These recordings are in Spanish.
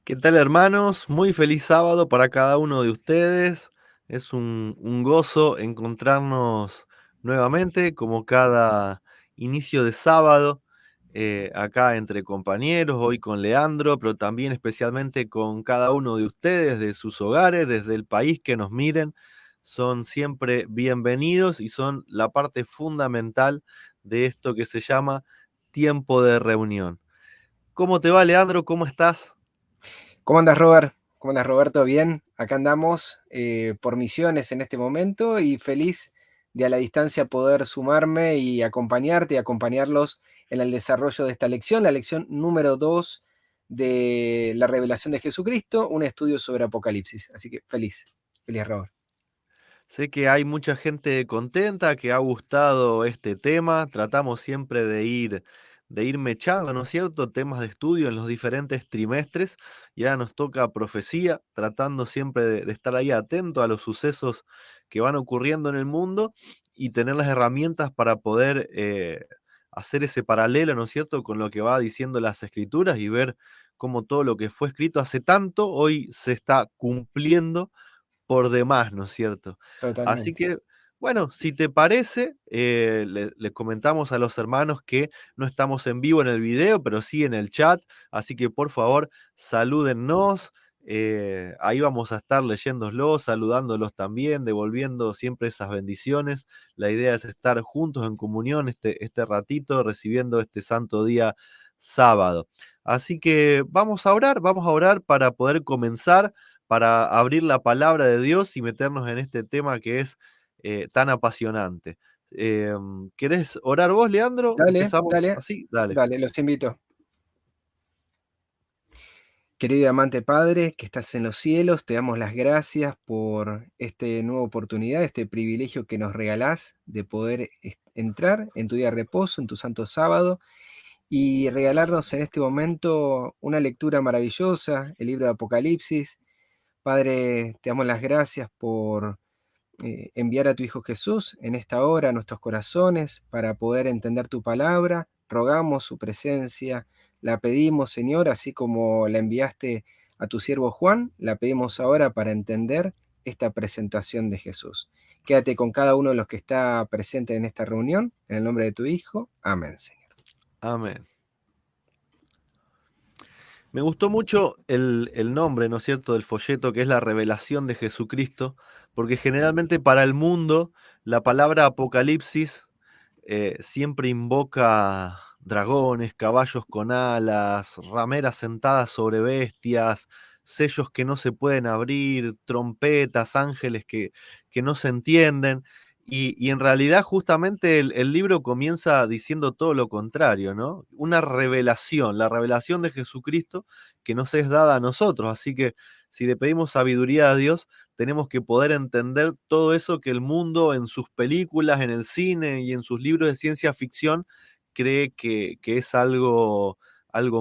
¿Qué tal, hermanos? Muy feliz sábado para cada uno de ustedes. Es un gozo encontrarnos nuevamente, como cada inicio de sábado, acá entre compañeros, hoy con Leandro, pero también especialmente con cada uno de ustedes, de sus hogares, desde el país que nos miren. Son siempre bienvenidos y son la parte fundamental de esto que se llama tiempo de reunión. ¿Cómo te va, Leandro? ¿Cómo estás? ¿Cómo andas, Robert? ¿Cómo andas, Roberto? Bien, acá andamos por misiones en este momento y feliz de a la distancia poder sumarme y acompañarte y acompañarlos en el desarrollo de esta lección, la lección número 2 de la revelación de Jesucristo, un estudio sobre Apocalipsis. Así que feliz, Robert. Sé que hay mucha gente contenta, que ha gustado este tema. Tratamos siempre de ir mechando, ¿no es cierto?, temas de estudio en los diferentes trimestres. Y ahora nos toca profecía, tratando siempre de estar ahí atento a los sucesos que van ocurriendo en el mundo y tener las herramientas para poder hacer ese paralelo, ¿no es cierto?, con lo que va diciendo las escrituras y ver cómo todo lo que fue escrito hace tanto hoy se está cumpliendo por demás, ¿no es cierto? Así Totalmente. que, bueno, si te parece, le comentamos a los hermanos que no estamos en vivo en el video, pero sí en el chat, así que por favor, salúdennos. Ahí vamos a estar leyéndolos, saludándolos también, devolviendo siempre esas bendiciones. La idea es estar juntos en comunión este ratito, recibiendo este santo día sábado. Así que vamos a orar para poder comenzar, para abrir la palabra de Dios y meternos en este tema que es tan apasionante. ¿Querés orar vos, Leandro? Dale, ¿Empezamos dale, así? Dale. dale, los invito. Querido amante Padre, que estás en los cielos, te damos las gracias por esta nueva oportunidad, este privilegio que nos regalás de poder entrar en tu día de reposo, en tu santo sábado, y regalarnos en este momento una lectura maravillosa, el libro de Apocalipsis. Padre, te damos las gracias por enviar a tu Hijo Jesús en esta hora a nuestros corazones para poder entender tu palabra. Rogamos su presencia, la pedimos, Señor, así como la enviaste a tu siervo Juan, la pedimos ahora para entender esta presentación de Jesús. Quédate con cada uno de los que está presente en esta reunión, en el nombre de tu Hijo. Amén, Señor. Amén. Me gustó mucho el nombre, ¿no es cierto?, del folleto, que es la revelación de Jesucristo, porque generalmente para el mundo la palabra apocalipsis siempre invoca dragones, caballos con alas, rameras sentadas sobre bestias, sellos que no se pueden abrir, trompetas, ángeles que no se entienden. Y en realidad justamente el libro comienza diciendo todo lo contrario, ¿no? Una revelación, la revelación de Jesucristo que nos es dada a nosotros. Así que si le pedimos sabiduría a Dios, tenemos que poder entender todo eso que el mundo en sus películas, en el cine y en sus libros de ciencia ficción cree que es algo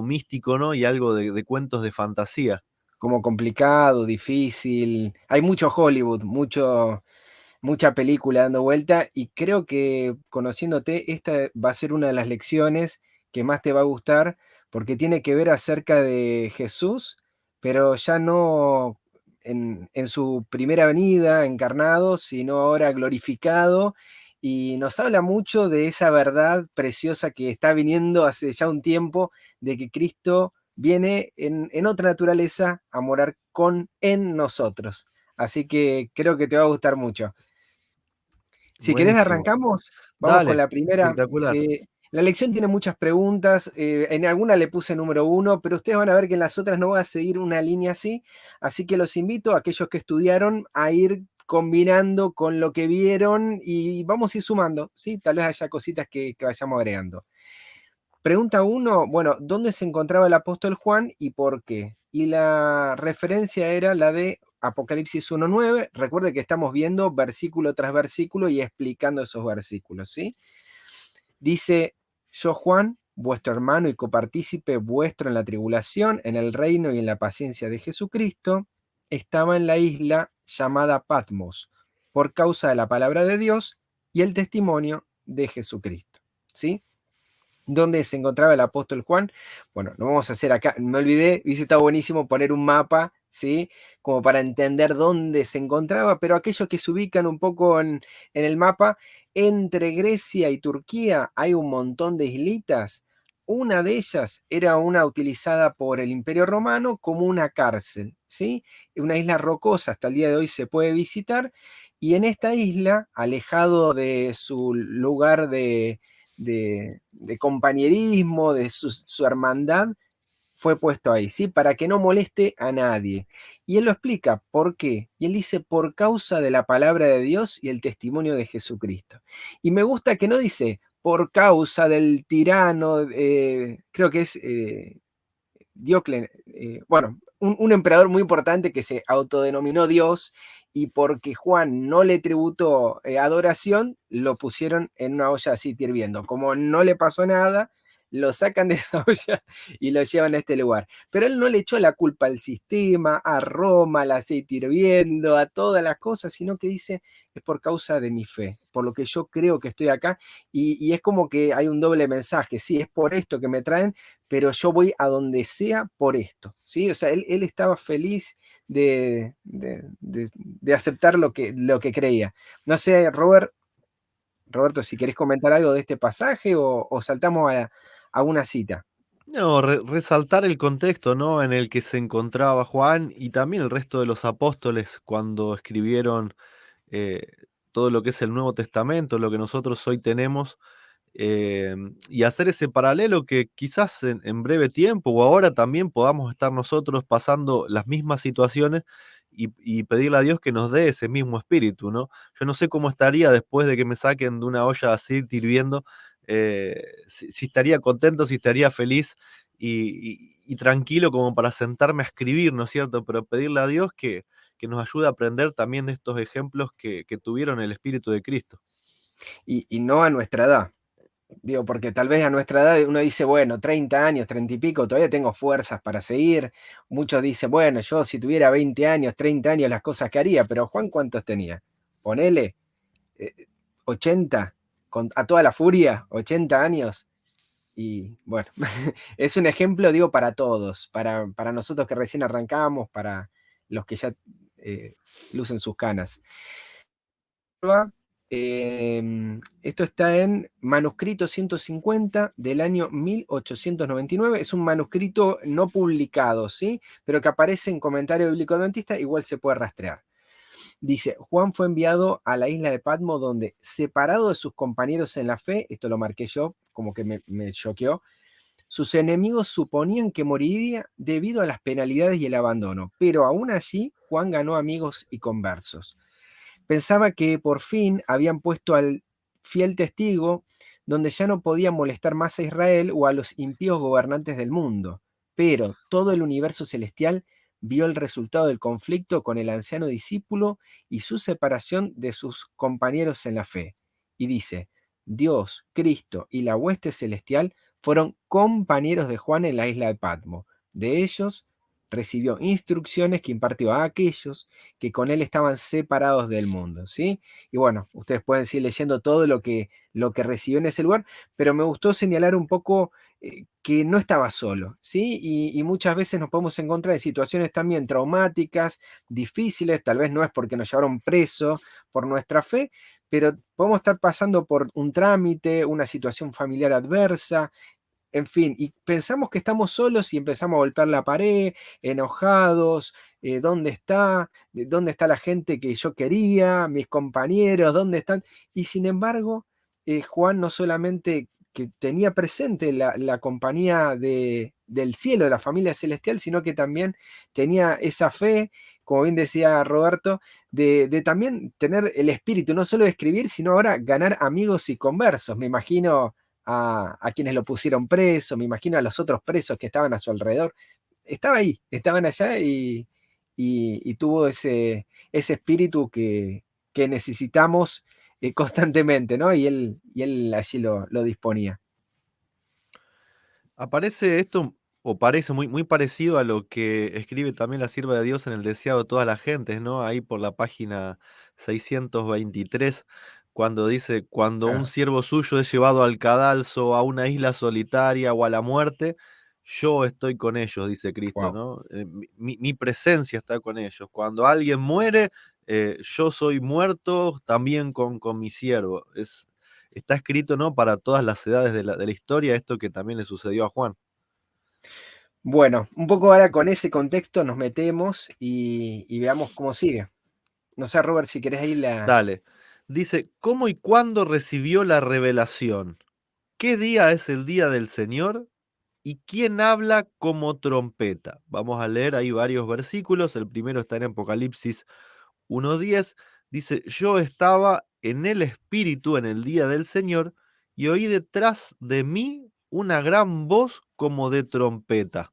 místico, ¿no? Y algo de cuentos de fantasía. Como complicado, difícil. Hay mucho Hollywood, mucha película dando vuelta y creo que conociéndote, esta va a ser una de las lecciones que más te va a gustar porque tiene que ver acerca de Jesús, pero ya no en su primera venida encarnado, sino ahora glorificado. Y nos habla mucho de esa verdad preciosa que está viniendo hace ya un tiempo, de que Cristo viene en otra naturaleza a morar en nosotros. Así que creo que te va a gustar mucho. Si querés Buenísimo. arrancamos, vamos con Dale, la primera. espectacular. La lección tiene muchas preguntas, en alguna le puse número 1, pero ustedes van a ver que en las otras no voy a seguir una línea así que los invito a aquellos que estudiaron a ir combinando con lo que vieron y vamos a ir sumando, ¿sí? Tal vez haya cositas que vayamos agregando. Pregunta 1, bueno, ¿dónde se encontraba el apóstol Juan y por qué? Y la referencia era la de Apocalipsis 1:9. Recuerde que estamos viendo versículo tras versículo y explicando esos versículos, ¿sí? Dice, yo Juan, vuestro hermano y copartícipe vuestro en la tribulación, en el reino y en la paciencia de Jesucristo, estaba en la isla llamada Patmos, por causa de la palabra de Dios y el testimonio de Jesucristo, ¿sí? ¿Dónde se encontraba el apóstol Juan? Bueno, no vamos a hacer acá, me olvidé, hubiese estado buenísimo poner un mapa, ¿sí? Como para entender dónde se encontraba, pero aquellos que se ubican un poco en el mapa, entre Grecia y Turquía hay un montón de islitas. Una de ellas era una utilizada por el Imperio Romano como una cárcel, ¿sí? Una isla rocosa, hasta el día de hoy se puede visitar, y en esta isla, alejado de su lugar de compañerismo, de su hermandad, fue puesto ahí, ¿sí? Para que no moleste a nadie. Y él lo explica, ¿por qué? Y él dice, por causa de la palabra de Dios y el testimonio de Jesucristo. Y me gusta que no dice, por causa del tirano, creo que es Diocles, bueno, un emperador muy importante que se autodenominó Dios y porque Juan no le tributó adoración, lo pusieron en una olla así hirviendo. Como no le pasó nada, lo sacan de esa olla y lo llevan a este lugar. Pero él no le echó la culpa al sistema, a Roma, al aceite hirviendo, a todas las cosas, sino que dice, es por causa de mi fe, por lo que yo creo que estoy acá. Y es como que hay un doble mensaje, sí, es por esto que me traen, pero yo voy a donde sea por esto, ¿sí? O sea, él estaba feliz de aceptar lo que creía. No sé, Roberto, si querés comentar algo de este pasaje o saltamos a una cita. No, resaltar el contexto, ¿no? En el que se encontraba Juan y también el resto de los apóstoles cuando escribieron eh, todo lo que es el Nuevo Testamento, lo que nosotros hoy tenemos, y hacer ese paralelo que quizás en breve tiempo o ahora también podamos estar nosotros pasando las mismas situaciones y pedirle a Dios que nos dé ese mismo espíritu, ¿no? Yo no sé cómo estaría después de que me saquen de una olla así hirviendo, si estaría contento, si estaría feliz y tranquilo como para sentarme a escribir, ¿no es cierto? Pero pedirle a Dios que nos ayude a aprender también de estos ejemplos que tuvieron el Espíritu de Cristo. Y no a nuestra edad. Digo, porque tal vez a nuestra edad uno dice, bueno, 30 años, 30 y pico, todavía tengo fuerzas para seguir. Muchos dicen, bueno, yo si tuviera 20 años, 30 años, las cosas que haría, pero Juan, ¿cuántos tenía? Ponele, eh, 80, a toda la furia, 80 años. Y bueno, es un ejemplo, digo, para todos, para nosotros que recién arrancamos, para los que ya eh, lucen sus canas. Esto está en manuscrito 150 del año 1899. Es un manuscrito no publicado, ¿sí? Pero que aparece en Comentario Bíblico Adventista, igual se puede rastrear. Dice, Juan fue enviado a la isla de Patmos donde, separado de sus compañeros en la fe, esto lo marqué yo, como que me choqueó, sus enemigos suponían que moriría debido a las penalidades y el abandono, pero aún allí Juan ganó amigos y conversos. Pensaba que por fin habían puesto al fiel testigo donde ya no podía molestar más a Israel o a los impíos gobernantes del mundo. Pero todo el universo celestial vio el resultado del conflicto con el anciano discípulo y su separación de sus compañeros en la fe. Y dice, Dios, Cristo y la hueste celestial fueron compañeros de Juan en la isla de Patmos. De ellos recibió instrucciones que impartió a aquellos que con él estaban separados del mundo, ¿sí? Y bueno, ustedes pueden seguir leyendo todo lo que recibió en ese lugar, pero me gustó señalar un poco que no estaba solo, ¿sí? Y muchas veces nos podemos encontrar en situaciones también traumáticas, difíciles, tal vez no es porque nos llevaron preso por nuestra fe, pero podemos estar pasando por un trámite, una situación familiar adversa, en fin, y pensamos que estamos solos y empezamos a golpear la pared, enojados, ¿dónde está? ¿Dónde está la gente que yo quería? Mis compañeros, ¿dónde están? Y sin embargo, Juan no solamente que tenía presente la compañía del cielo, de la familia celestial, sino que también tenía esa fe, como bien decía Roberto, de también tener el espíritu, no solo de escribir, sino ahora ganar amigos y conversos. Me imagino a quienes lo pusieron preso, me imagino a los otros presos que estaban a su alrededor. Estaba ahí, estaban allá y tuvo ese espíritu que necesitamos constantemente, ¿no? Y él allí lo disponía. Aparece esto, o parece muy parecido a lo que escribe también la sierva de Dios en El deseado de todas las gentes, ¿no? Ahí por la página 623, cuando dice, cuando un Ah, siervo suyo es llevado al cadalso, a una isla solitaria o a la muerte, yo estoy con ellos, dice Cristo, wow. ¿no? Mi presencia está con ellos. Cuando alguien muere, yo soy muerto también con mi siervo. Está escrito, ¿no? Para todas las edades de la historia, esto que también le sucedió a Juan. Bueno, un poco ahora con ese contexto nos metemos y veamos cómo sigue. No sé, Robert, si querés ahí la... Dale. Dice, ¿cómo y cuándo recibió la revelación? ¿Qué día es el día del Señor? ¿Y quién habla como trompeta? Vamos a leer ahí varios versículos. El primero está en Apocalipsis 1:10. Dice, yo estaba en el Espíritu en el día del Señor y oí detrás de mí una gran voz como de trompeta.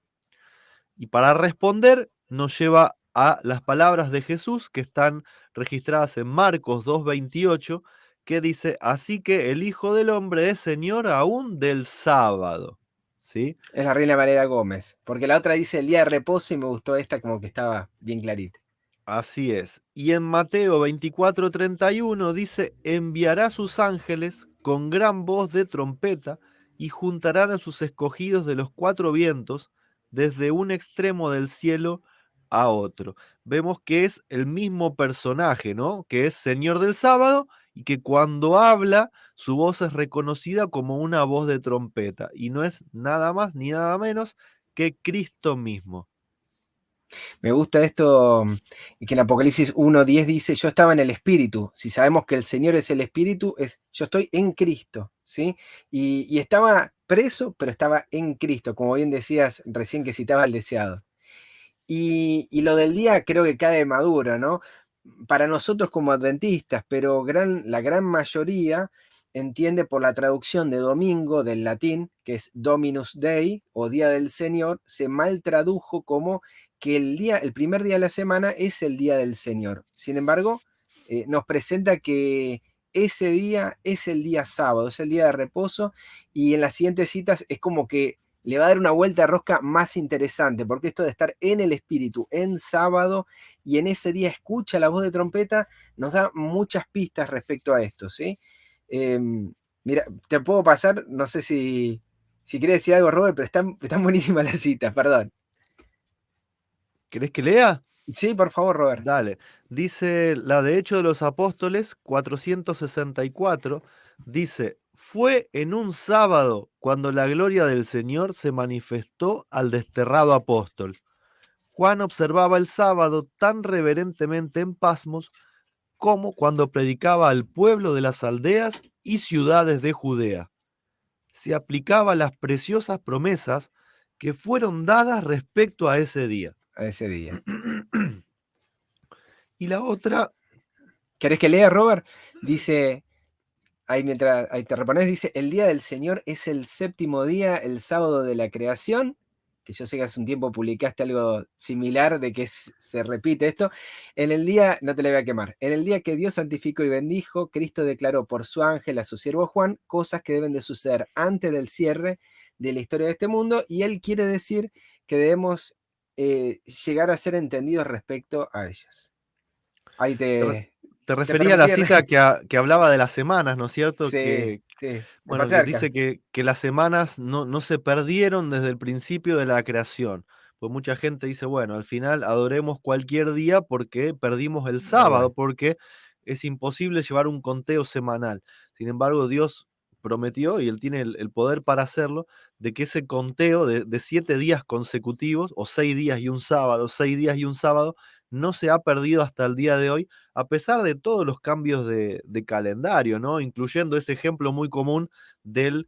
Y para responder nos lleva a las palabras de Jesús que están registradas en Marcos 2:28, que dice, así que el Hijo del Hombre es Señor aún del sábado. ¿Sí? Es la Reina Valera Gómez, porque la otra dice el día de reposo y me gustó esta como que estaba bien clarita. Así es. Y en Mateo 24:31 dice, enviará sus ángeles con gran voz de trompeta y juntarán a sus escogidos de los cuatro vientos desde un extremo del cielo a otro. Vemos que es el mismo personaje, ¿no? Que es Señor del sábado y que cuando habla su voz es reconocida como una voz de trompeta y no es nada más ni nada menos que Cristo mismo. Me gusta esto que en Apocalipsis 1:10 dice, yo estaba en el Espíritu. Si sabemos que el Señor es el Espíritu, es yo estoy en Cristo, ¿sí? Y estaba preso, pero estaba en Cristo, como bien decías recién que citaba al deseado. Y lo del día creo que cae maduro, ¿no? Para nosotros como adventistas, pero la gran mayoría entiende por la traducción de domingo del latín, que es Dominus Dei o Día del Señor, se mal tradujo como que el primer día de la semana es el día del Señor. Sin embargo, nos presenta que ese día es el día sábado, es el día de reposo, y en las siguientes citas es como que le va a dar una vuelta de rosca más interesante, porque esto de estar en el espíritu en sábado y en ese día escucha la voz de trompeta, nos da muchas pistas respecto a esto, ¿sí? Eh, Mira, te puedo pasar, no sé si quieres decir algo, Robert, pero están buenísimas las citas, perdón. ¿Querés que lea? Sí, por favor, Robert. Dale. Dice la de Hechos de los Apóstoles 464, dice, fue en un sábado cuando la gloria del Señor se manifestó al desterrado apóstol. Juan observaba el sábado tan reverentemente en pasmos como cuando predicaba al pueblo de las aldeas y ciudades de Judea. Se aplicaba las preciosas promesas que fueron dadas respecto a ese día. A ese día. Y la otra, ¿Querés que lea, Robert? Dice, ahí mientras ahí te repones, dice, el día del Señor es el séptimo día, el sábado de la creación, que yo sé que hace un tiempo publicaste algo similar de que se repite esto. En el día, no te la voy a quemar, en el día que Dios santificó y bendijo, Cristo declaró por su ángel a su siervo Juan cosas que deben de suceder antes del cierre de la historia de este mundo, y él quiere decir que debemos llegar a ser entendidos respecto a ellas. Ahí te te refería a la permití... cita que hablaba de las semanas, ¿no es cierto? Sí, sí, el Bueno, que patriarca. dice que las semanas no se perdieron desde el principio de la creación. Pues mucha gente dice, bueno, al final adoremos cualquier día porque perdimos el Tal sábado, cual. porque es imposible llevar un conteo semanal. Sin embargo, Dios prometió, y Él tiene el poder para hacerlo, de que ese conteo de 7 días consecutivos, o 6 días y un sábado, 6 días y un sábado, no se ha perdido hasta el día de hoy, a pesar de todos los cambios de calendario, ¿no? Incluyendo ese ejemplo muy común del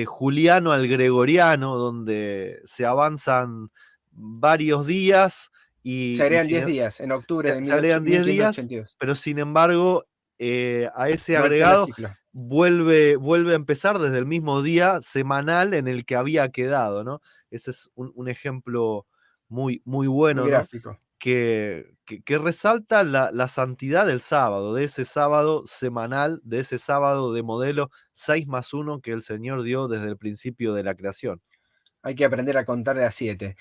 juliano al gregoriano, donde se avanzan varios días Se y agregan 10 días en octubre de se agregan 10 días, 1582. pero sin embargo, a ese No altera el agregado ciclo. vuelve a empezar desde el mismo día semanal en el que había quedado, ¿no? Ese es un ejemplo muy Muy bueno, ¿no? gráfico. Que resalta la santidad del sábado, de ese sábado semanal, de ese sábado de modelo 6+1 que el Señor dio desde el principio de la creación. Hay que aprender a contar de a 7.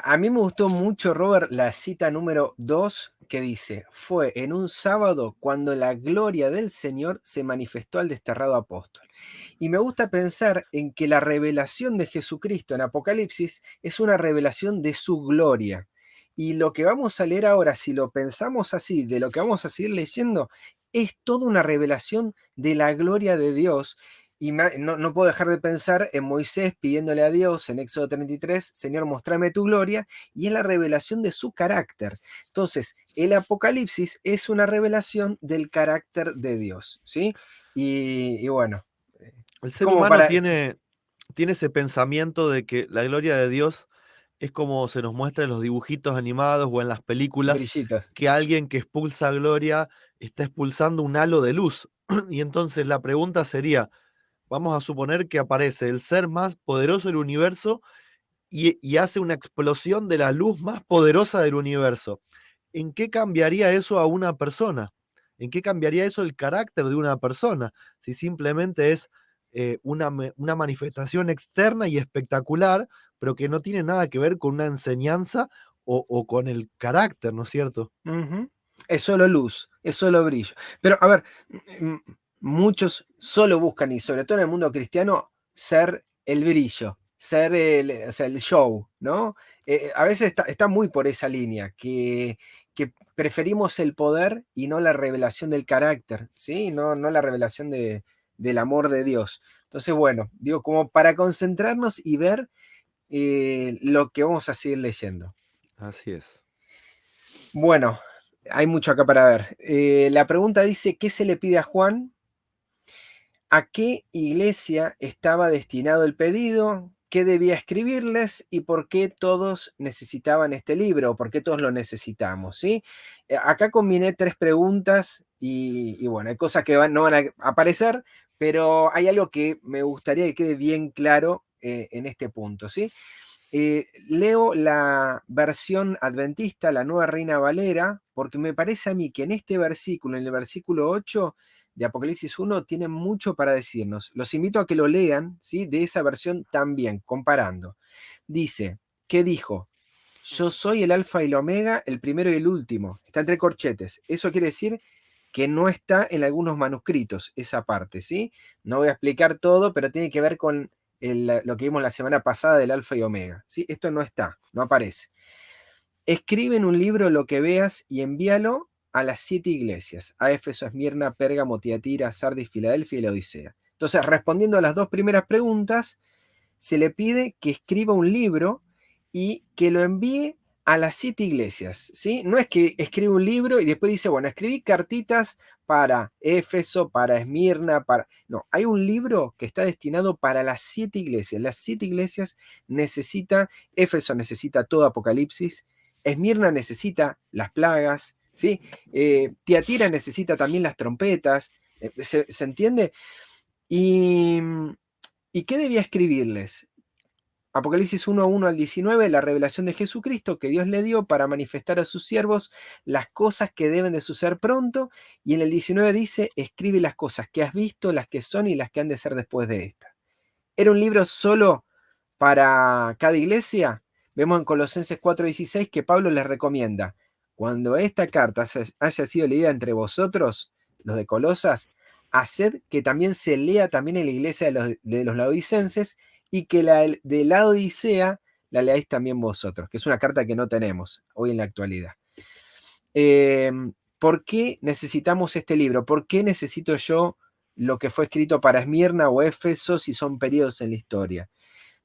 A mí me gustó mucho, Robert, la cita número 2 que dice, fue en un sábado cuando la gloria del Señor se manifestó al desterrado apóstol. Y me gusta pensar en que la revelación de Jesucristo en Apocalipsis es una revelación de su gloria. Y lo que vamos a leer ahora, si lo pensamos así, de lo que vamos a seguir leyendo, es toda una revelación de la gloria de Dios. Y no puedo dejar de pensar en Moisés pidiéndole a Dios en Éxodo 33, Señor, mostrame tu gloria, y es la revelación de su carácter. Entonces, el Apocalipsis es una revelación del carácter de Dios, ¿sí? Y bueno, El es ser como humano para tiene ese pensamiento de que la gloria de Dios es como se nos muestra en los dibujitos animados o en las películas, brillitos. que alguien que expulsa gloria está expulsando un halo de luz. Y entonces la pregunta sería, vamos a suponer que aparece el ser más poderoso del universo y hace una explosión de la luz más poderosa del universo. ¿En qué cambiaría eso a una persona? ¿En qué cambiaría eso el carácter de una persona? Si simplemente es una manifestación externa y espectacular, pero que no tiene nada que ver con una enseñanza o con el carácter, ¿no es cierto? Ujú. Es solo luz, es solo brillo. Pero a ver, m- muchos solo buscan, y sobre todo en el mundo cristiano, ser el brillo, ser o sea, el show, ¿no? A veces está muy por esa línea, que preferimos el poder y no la revelación del carácter, ¿sí? No la revelación del amor de Dios. Entonces, bueno, digo, como para concentrarnos y ver lo que vamos a seguir leyendo. Así es. Bueno, hay mucho acá para ver. La pregunta dice, ¿qué se le pide a Juan? ¿A qué iglesia estaba destinado el pedido? ¿Qué debía escribirles? ¿Y por qué todos necesitaban este libro? ¿O por qué todos lo necesitamos? ¿Sí? Acá combiné tres preguntas y bueno, hay cosas que no van a aparecer, pero hay algo que me gustaría que quede bien claro en este punto. ¿Sí? Leo la versión adventista, la Nueva Reina Valera, porque me parece a mí que en este versículo, en el versículo 8 de Apocalipsis 1, tiene mucho para decirnos. Los invito a que lo lean, ¿sí? De esa versión también, comparando. Dice, ¿qué dijo? Yo soy el alfa y el omega, el primero y el último. Está entre corchetes. Eso quiere decir que no está en algunos manuscritos, esa parte, ¿sí? No voy a explicar todo, pero tiene que ver con lo que vimos la semana pasada del alfa y omega, ¿sí? Esto no está, no aparece. Escribe en un libro lo que veas y envíalo a las 7 iglesias, a Éfeso, Esmirna, Pérgamo, Tiatira, Sardis, Filadelfia y la Odisea. Entonces, respondiendo a las dos primeras preguntas, se le pide que escriba un libro y que lo envíe a las 7 iglesias, ¿sí? No es que escribe un libro y después dice, bueno, escribí cartitas para Éfeso, para Esmirna, para... No, hay un libro que está destinado para las 7 iglesias. Las 7 iglesias necesita, Éfeso necesita todo Apocalipsis, Esmirna necesita las plagas, ¿sí? Tiatira necesita también las trompetas, ¿se entiende? Y, ¿Y qué debía escribirles? Apocalipsis 1, 1 al 19, la revelación de Jesucristo que Dios le dio para manifestar a sus siervos las cosas que deben de suceder pronto. Y en el 19 dice, escribe las cosas que has visto, las que son y las que han de ser después de esta. ¿Era un libro solo para cada iglesia? Vemos en Colosenses 4:16 que Pablo les recomienda, cuando esta carta haya sido leída entre vosotros, los de Colosas, haced que también se lea también en la iglesia de los laodicenses y que la de la Odisea la leáis también vosotros, que es una carta que no tenemos hoy en la actualidad. Eh, ¿Por qué necesitamos este libro? ¿Por qué necesito yo lo que fue escrito para Esmirna o Éfeso si son periodos en la historia?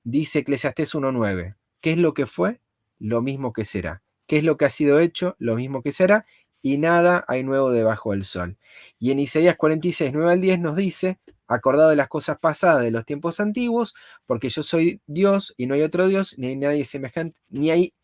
Dice Eclesiastés 1:9. ¿Qué es lo que fue? Lo mismo que será. ¿Qué es lo que ha sido hecho? Lo mismo que será. Y nada hay nuevo debajo del sol. Y en Isaías 46, 9 al 10 nos dice, acordado de las cosas pasadas de los tiempos antiguos, porque yo soy Dios y no hay otro Dios, ni hay nadie semejante, ni hay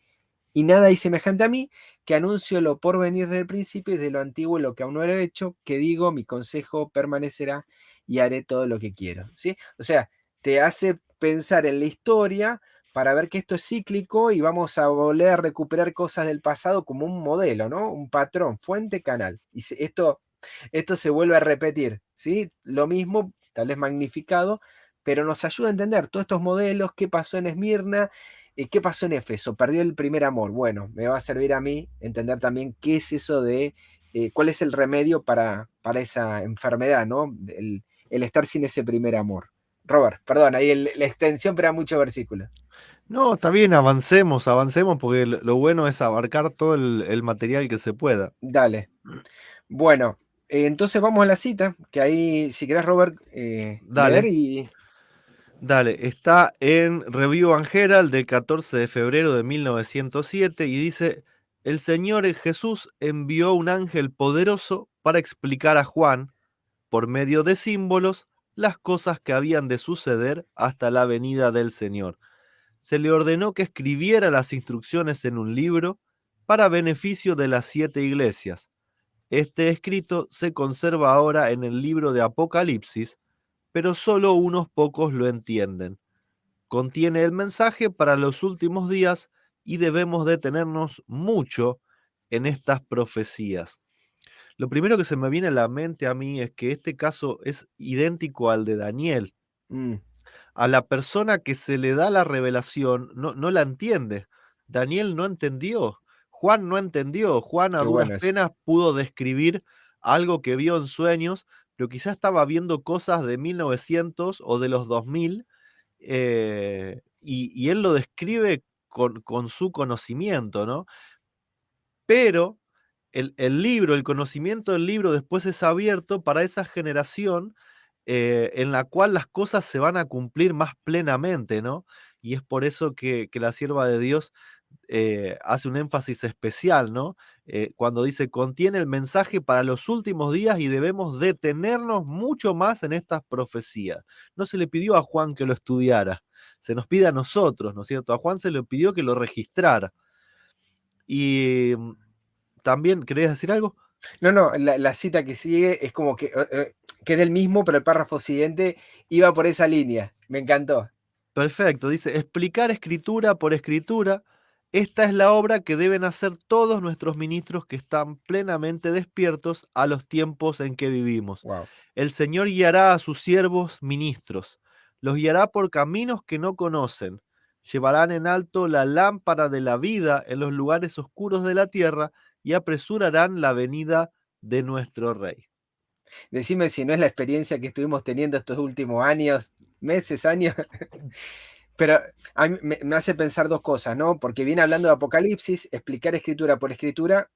y nada hay semejante a mí, que anuncio lo por venir del principio y de lo antiguo lo que aún no he hecho, que digo, mi consejo permanecerá y haré todo lo que quiero. ¿Sí? O sea, te hace pensar en la historia para ver que esto es cíclico y vamos a volver a recuperar cosas del pasado como un modelo, ¿no? Un patrón, fuente, canal. Y esto se vuelve a repetir, ¿sí? Lo mismo, tal vez magnificado, pero nos ayuda a entender todos estos modelos, qué pasó en Esmirna, ¿qué pasó en Éfeso? Perdió el primer amor. Bueno, me va a servir a mí entender también qué es eso de, cuál es el remedio para esa enfermedad, ¿no? El estar sin ese primer amor. Robert, perdón, ahí la extensión, pero era mucho versículo. No, está bien, avancemos, avancemos, porque lo bueno es abarcar todo el material que se pueda. Dale. Bueno, entonces vamos a la cita, que ahí, si querés, Robert, leer Dale, y... dale. Está en Review and Herald del 14 de febrero de 1907 y dice, el Señor Jesús envió un ángel poderoso para explicar a Juan, por medio de símbolos, las cosas que habían de suceder hasta la venida del Señor. Se le ordenó que escribiera las instrucciones en un libro para beneficio de las 7 iglesias. Este escrito se conserva ahora en el libro de Apocalipsis, pero solo unos pocos lo entienden. Contiene el mensaje para los últimos días y debemos detenernos mucho en estas profecías. Lo primero que se me viene a la mente a mí es que este caso es idéntico al de Daniel. Mm, A la persona que se le da la revelación no la entiende. Daniel no entendió, Juan no entendió, Juan a qué duras bueno eso. penas pudo describir algo que vio en sueños, pero quizás estaba viendo cosas de 1900 o de los 2000, y él lo describe con su conocimiento, ¿no? Pero el libro, el conocimiento del libro después es abierto para esa generación, en la cual las cosas se van a cumplir más plenamente, ¿no? Y es por eso que la sierva de Dios hace un énfasis especial, ¿no? Cuando dice, contiene el mensaje para los últimos días y debemos detenernos mucho más en estas profecías. No se le pidió a Juan que lo estudiara, se nos pide a nosotros, ¿no es cierto? A Juan se le pidió que lo registrara. Y también, ¿querés decir algo? No, no, la cita que sigue es como que es del mismo, pero el párrafo siguiente iba por esa línea. Me encantó. Perfecto, dice, explicar escritura por escritura, esta es la obra que deben hacer todos nuestros ministros que están plenamente despiertos a los tiempos en que vivimos. Wow. El Señor guiará a sus siervos ministros, los guiará por caminos que no conocen, llevarán en alto la lámpara de la vida en los lugares oscuros de la tierra y apresurarán la venida de nuestro Rey. Decime si no es la experiencia que estuvimos teniendo estos últimos años, meses, años. Pero a mí me hace pensar dos cosas, ¿no? Porque viene hablando de Apocalipsis, explicar escritura por escritura,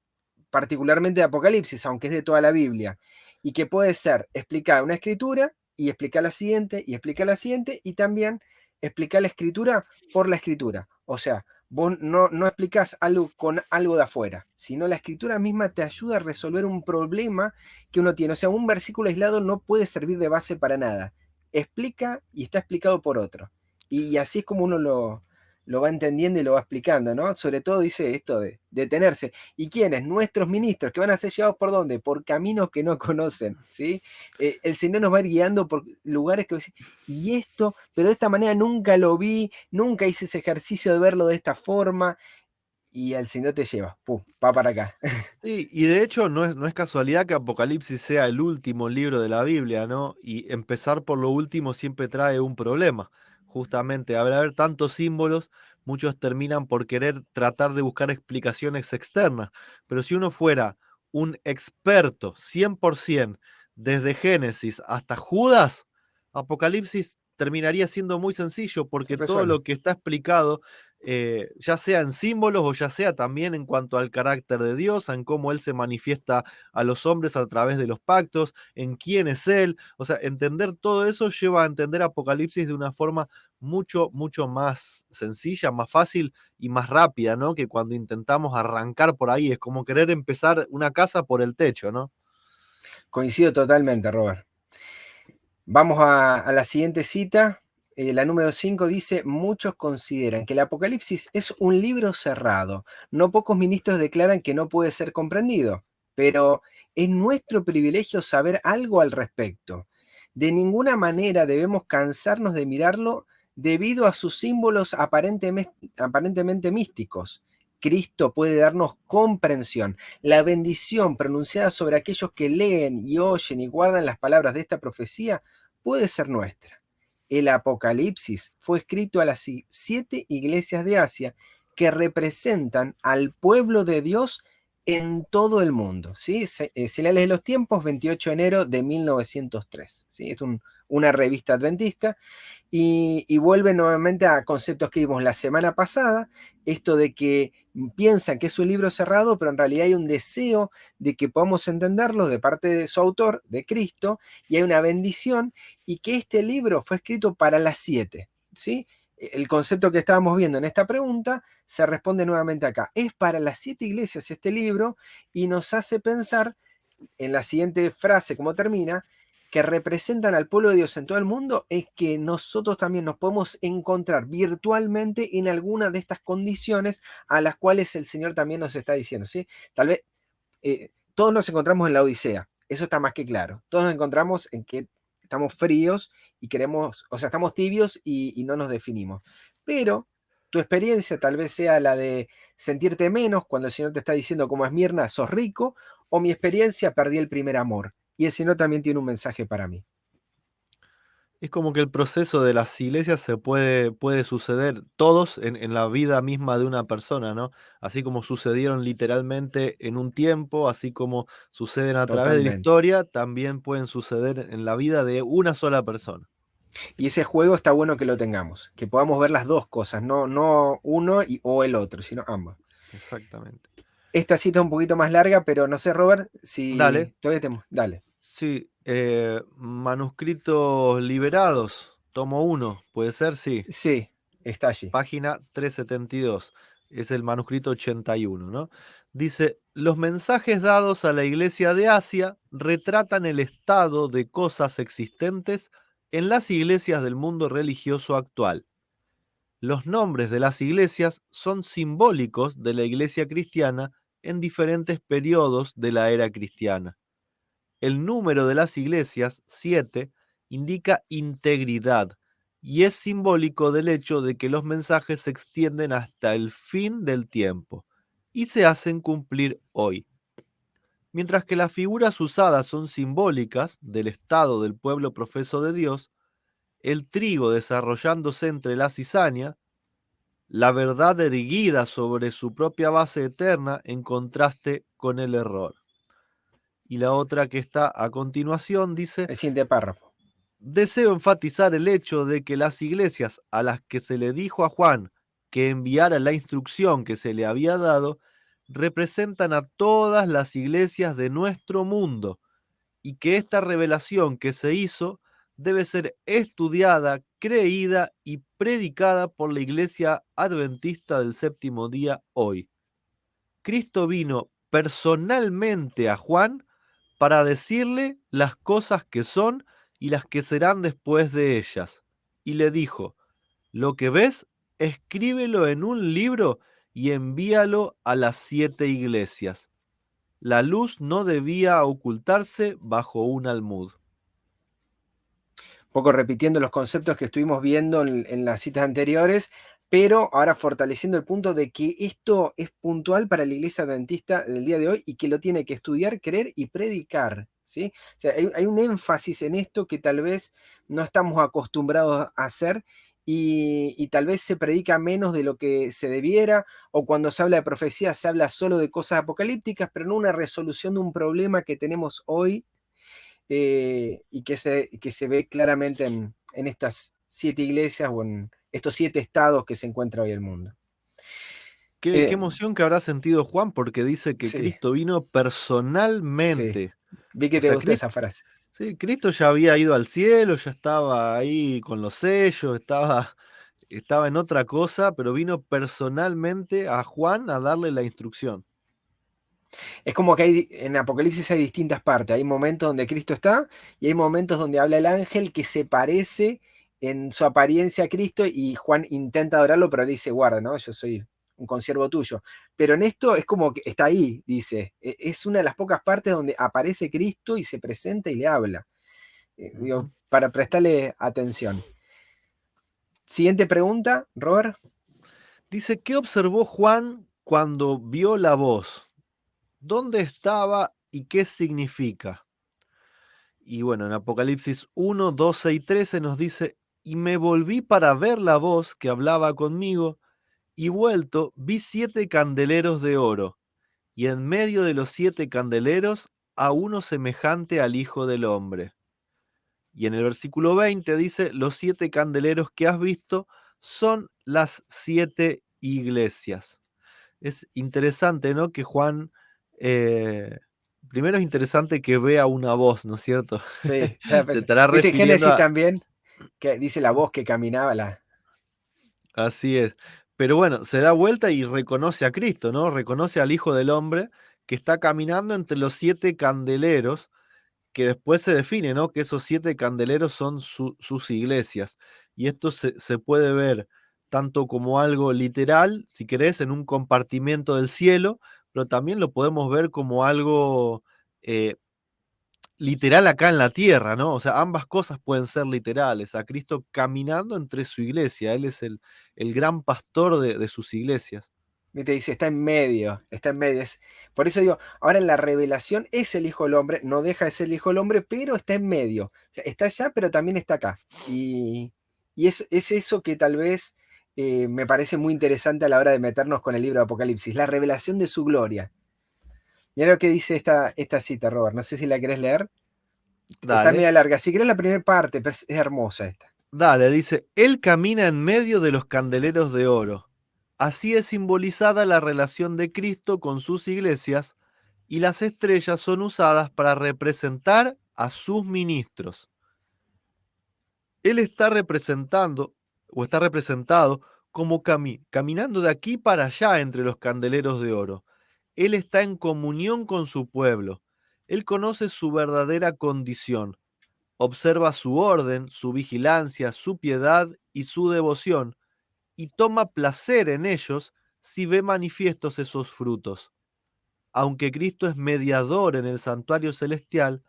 particularmente de Apocalipsis, aunque es de toda la Biblia, y que puede ser explicar una escritura y explicar la siguiente y explicar la siguiente y también explicar la escritura por la escritura. O sea, vos no explicás algo con algo de afuera, sino la escritura misma te ayuda a resolver un problema que uno tiene. O sea, un versículo aislado no puede servir de base para nada. Explica y está explicado por otro. Y así es como uno lo va entendiendo y lo va explicando, ¿no? Sobre todo dice esto de detenerse. ¿Y quiénes? Nuestros ministros, que van a ser llevados por dónde? Por caminos que no conocen, ¿sí? El Señor nos va a ir guiando por lugares que y esto, pero de esta manera nunca lo vi, nunca hice ese ejercicio de verlo de esta forma, y el Señor te lleva, pum, va para acá. Sí, y de hecho no es casualidad que Apocalipsis sea el último libro de la Biblia, ¿no? Y empezar por lo último siempre trae un problema. Justamente, al haber tantos símbolos, muchos terminan por querer tratar de buscar explicaciones externas. Pero si uno fuera un experto 100% desde Génesis hasta Judas, Apocalipsis terminaría siendo muy sencillo Se porque todo resuelve. lo que está explicado, ya sea en símbolos o ya sea también en cuanto al carácter de Dios, en cómo Él se manifiesta a los hombres a través de los pactos, en quién es Él. O sea, entender todo eso lleva a entender Apocalipsis de una forma mucho, mucho más sencilla, más fácil y más rápida, ¿no? Que cuando intentamos arrancar por ahí, es como querer empezar una casa por el techo, ¿no? Coincido totalmente, Robert. Vamos a la siguiente cita. La número 5 dice, muchos consideran que el Apocalipsis es un libro cerrado. No pocos ministros declaran que no puede ser comprendido, pero es nuestro privilegio saber algo al respecto. De ninguna manera debemos cansarnos de mirarlo debido a sus símbolos aparentemente místicos. Cristo puede darnos comprensión. La bendición pronunciada sobre aquellos que leen y oyen y guardan las palabras de esta profecía puede ser nuestra. el Apocalipsis fue escrito a las 7 iglesias de Asia que representan al pueblo de Dios en todo el mundo. ¿Sí? Señales de los Tiempos, 28 de enero de 1903. ¿Sí? Es una revista adventista y vuelve nuevamente a conceptos que vimos la semana pasada, esto de que piensan que es un libro cerrado, pero en realidad hay un deseo de que podamos entenderlo de parte de su autor, de Cristo, y hay una bendición, y que este libro fue escrito para las 7, ¿sí? El concepto que estábamos viendo en esta pregunta se responde nuevamente acá. Es para las 7 iglesias este libro y nos hace pensar en la siguiente frase, como termina, que representan al pueblo de Dios en todo el mundo, es que nosotros también nos podemos encontrar virtualmente en alguna de estas condiciones a las cuales el Señor también nos está diciendo, ¿sí? Tal vez todos nos encontramos en la Odisea, eso está más que claro. Todos nos encontramos en que estamos fríos y queremos, o sea, estamos tibios y no nos definimos. Pero tu experiencia tal vez sea la de sentirte menos cuando el Señor te está diciendo, como Esmirna, sos rico, o mi experiencia, perdí el primer amor. Y el Señor también tiene un mensaje para mí. Es como que el proceso de las iglesias puede suceder todos en la vida misma de una persona, ¿no? Así como sucedieron literalmente en un tiempo, así como suceden a través de la Totalmente. historia, también pueden suceder en la vida de una sola persona. Y ese juego está bueno que lo tengamos, que podamos ver las dos cosas, no uno o el otro, sino ambos. Exactamente. Esta cita es un poquito más larga, pero no sé, Robert, Dale. si todavía te... Dale. Sí, manuscritos liberados, tomo uno, puede ser, sí. Sí, está allí. Página 372, es el manuscrito 81, ¿no? Dice, los mensajes dados a la iglesia de Asia retratan el estado de cosas existentes en las iglesias del mundo religioso actual. Los nombres de las iglesias son simbólicos de la iglesia cristiana en diferentes periodos de la era cristiana. El número de las iglesias, 7, indica integridad y es simbólico del hecho de que los mensajes se extienden hasta el fin del tiempo y se hacen cumplir hoy. Mientras que las figuras usadas son simbólicas del estado del pueblo profeso de Dios, el trigo desarrollándose entre la cizaña, la verdad erguida sobre su propia base eterna en contraste con el error. Y la otra que está a continuación dice, El siguiente párrafo. deseo enfatizar el hecho de que las iglesias a las que se le dijo a Juan que enviara la instrucción que se le había dado, representan a todas las iglesias de nuestro mundo y que esta revelación que se hizo debe ser estudiada, creída y predicada por la iglesia adventista del séptimo día hoy. Cristo vino personalmente a Juan para decirle las cosas que son y las que serán después de ellas. Y le dijo, lo que ves, escríbelo en un libro y envíalo a las 7 iglesias. La luz no debía ocultarse bajo un almud. Un poco repitiendo los conceptos que estuvimos viendo en las citas anteriores, pero ahora fortaleciendo el punto de que esto es puntual para la iglesia adventista del día de hoy y que lo tiene que estudiar, creer y predicar. ¿Sí? O sea, hay un énfasis en esto que tal vez no estamos acostumbrados a hacer y tal vez se predica menos de lo que se debiera, o cuando se habla de profecía se habla solo de cosas apocalípticas, pero no una resolución de un problema que tenemos hoy y que se ve claramente en estas 7 iglesias o en estos 7 estados que se encuentra hoy el mundo. Qué Eh, emoción que habrá sentido Juan porque dice que sí, Cristo vino sí, personalmente. vi que O te sea, gustó esa frase. sí, Cristo ya había ido al cielo, ya estaba ahí con los sellos, estaba en otra cosa, pero vino personalmente a Juan a darle la instrucción. Es como que en Apocalipsis hay distintas partes. Hay momentos donde Cristo está y hay momentos donde habla el ángel que se parece en su apariencia a Cristo y Juan intenta adorarlo, pero le dice, guarda, ¿no? Yo soy un consiervo tuyo. Pero en esto es como que está ahí, dice. Es una de las pocas partes donde aparece Cristo y se presenta y le habla. Digo, Ujú. para prestarle atención. Siguiente pregunta, Robert. Dice, ¿qué observó Juan cuando vio la voz? ¿Dónde estaba y qué significa? Y bueno, en Apocalipsis 1, 12 y 13 nos dice, y me volví para ver la voz que hablaba conmigo, y vuelto vi 7 candeleros de oro, y en medio de los 7 candeleros a uno semejante al Hijo del Hombre. Y en el versículo 20 dice, los 7 candeleros que has visto son las 7 iglesias. Es interesante, ¿no? Que Juan, eh, primero es interesante que vea una voz, ¿no es cierto? Sí, Se estará viste en refiriendo Génesis a... también, que dice la voz que caminaba la. Así es. Pero bueno, se da vuelta y reconoce a Cristo, ¿no? Reconoce al Hijo del Hombre que está caminando entre los 7 candeleros, que después se define, ¿no? Que esos 7 candeleros son sus iglesias. Y esto se puede ver tanto como algo literal, si querés, en un compartimiento del cielo, pero también lo podemos ver como algo eh, literal acá en la tierra, ¿no? O sea, ambas cosas pueden ser literales. A Cristo caminando entre su iglesia, Él es el gran pastor de sus iglesias. Viste, dice, está en medio, está en medio. Por eso digo, ahora en la revelación es el Hijo del Hombre, no deja de ser el Hijo del Hombre, pero está en medio. O sea, está allá, pero también está acá. Y es eso que tal vez me parece muy interesante a la hora de meternos con el libro de Apocalipsis, la revelación de su gloria. Mira lo que dice esta cita, Robert. No sé si la querés leer. Está Dale, media larga. Si querés la primera parte, pero es hermosa esta. dale, dice, Él camina en medio de los candeleros de oro. Así es simbolizada la relación de Cristo con sus iglesias y las estrellas son usadas para representar a sus ministros. Él está representando o está representado como caminando de aquí para allá entre los candeleros de oro. Él está en comunión con su pueblo. Él conoce su verdadera condición. Observa su orden, su vigilancia, su piedad y su devoción, y toma placer en ellos si ve manifiestos esos frutos. Aunque Cristo es mediador en el santuario celestial,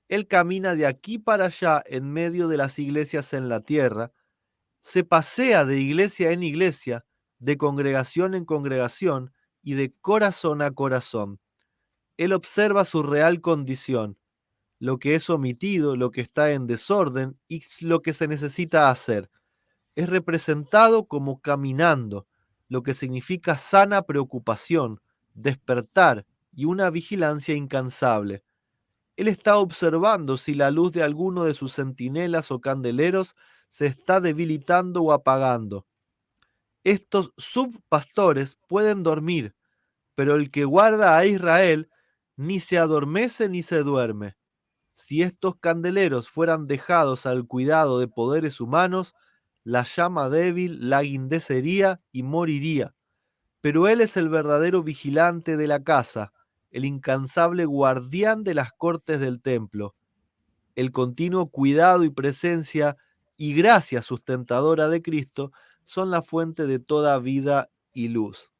Él camina de aquí para allá en medio de las iglesias en la tierra, se pasea de iglesia en iglesia, de congregación en congregación y de corazón a corazón. Él observa su real condición, lo que es omitido, lo que está en desorden y lo que se necesita hacer. Es representado como caminando, lo que significa sana preocupación, despertar y una vigilancia incansable. Él está observando si la luz de alguno de sus centinelas o candeleros se está debilitando o apagando. Estos subpastores pueden dormir, pero el que guarda a Israel ni se adormece ni se duerme. Si estos candeleros fueran dejados al cuidado de poderes humanos, la llama débil la guindecería y moriría. Pero él es el verdadero vigilante de la casa, el incansable guardián de las cortes del templo. El continuo cuidado y presencia y gracia sustentadora de Cristo son la fuente de toda vida y luz.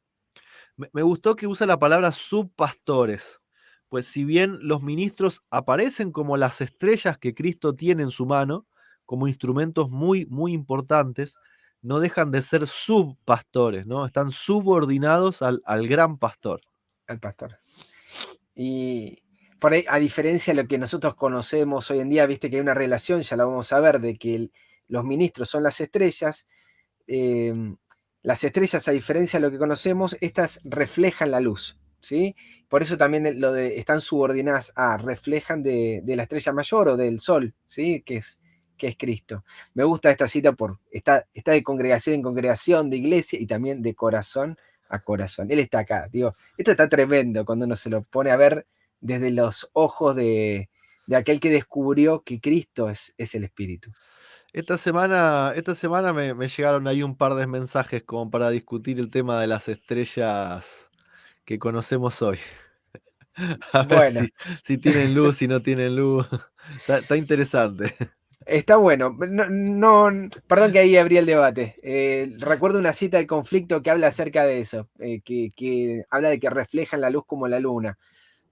Me gustó que usa la palabra subpastores, pues si bien los ministros aparecen como las estrellas que Cristo tiene en su mano, como instrumentos muy, muy importantes, no dejan de ser subpastores, ¿no? Están subordinados al gran pastor. Al pastor. Y por ahí, a diferencia de lo que nosotros conocemos hoy en día, viste que hay una relación, ya la vamos a ver, de que los ministros son las estrellas. Las estrellas, a diferencia de lo que conocemos, estas reflejan la luz, ¿sí? Por eso también están subordinadas a, reflejan de la estrella mayor o del sol, ¿sí? Que es Cristo. Me gusta esta cita está de congregación en congregación, de iglesia y también de corazón a corazón. Él está acá, digo, esto está tremendo cuando uno se lo pone a ver desde los ojos de aquel que descubrió que Cristo es el Espíritu. Esta semana me llegaron ahí un par de mensajes como para discutir el tema de las estrellas que conocemos hoy. A ver Bueno, si tienen luz, si no tienen luz. Está interesante. está bueno. Perdón que ahí abrí el debate. Recuerdo una cita del conflicto que habla acerca de eso, que habla de que reflejan la luz como la luna.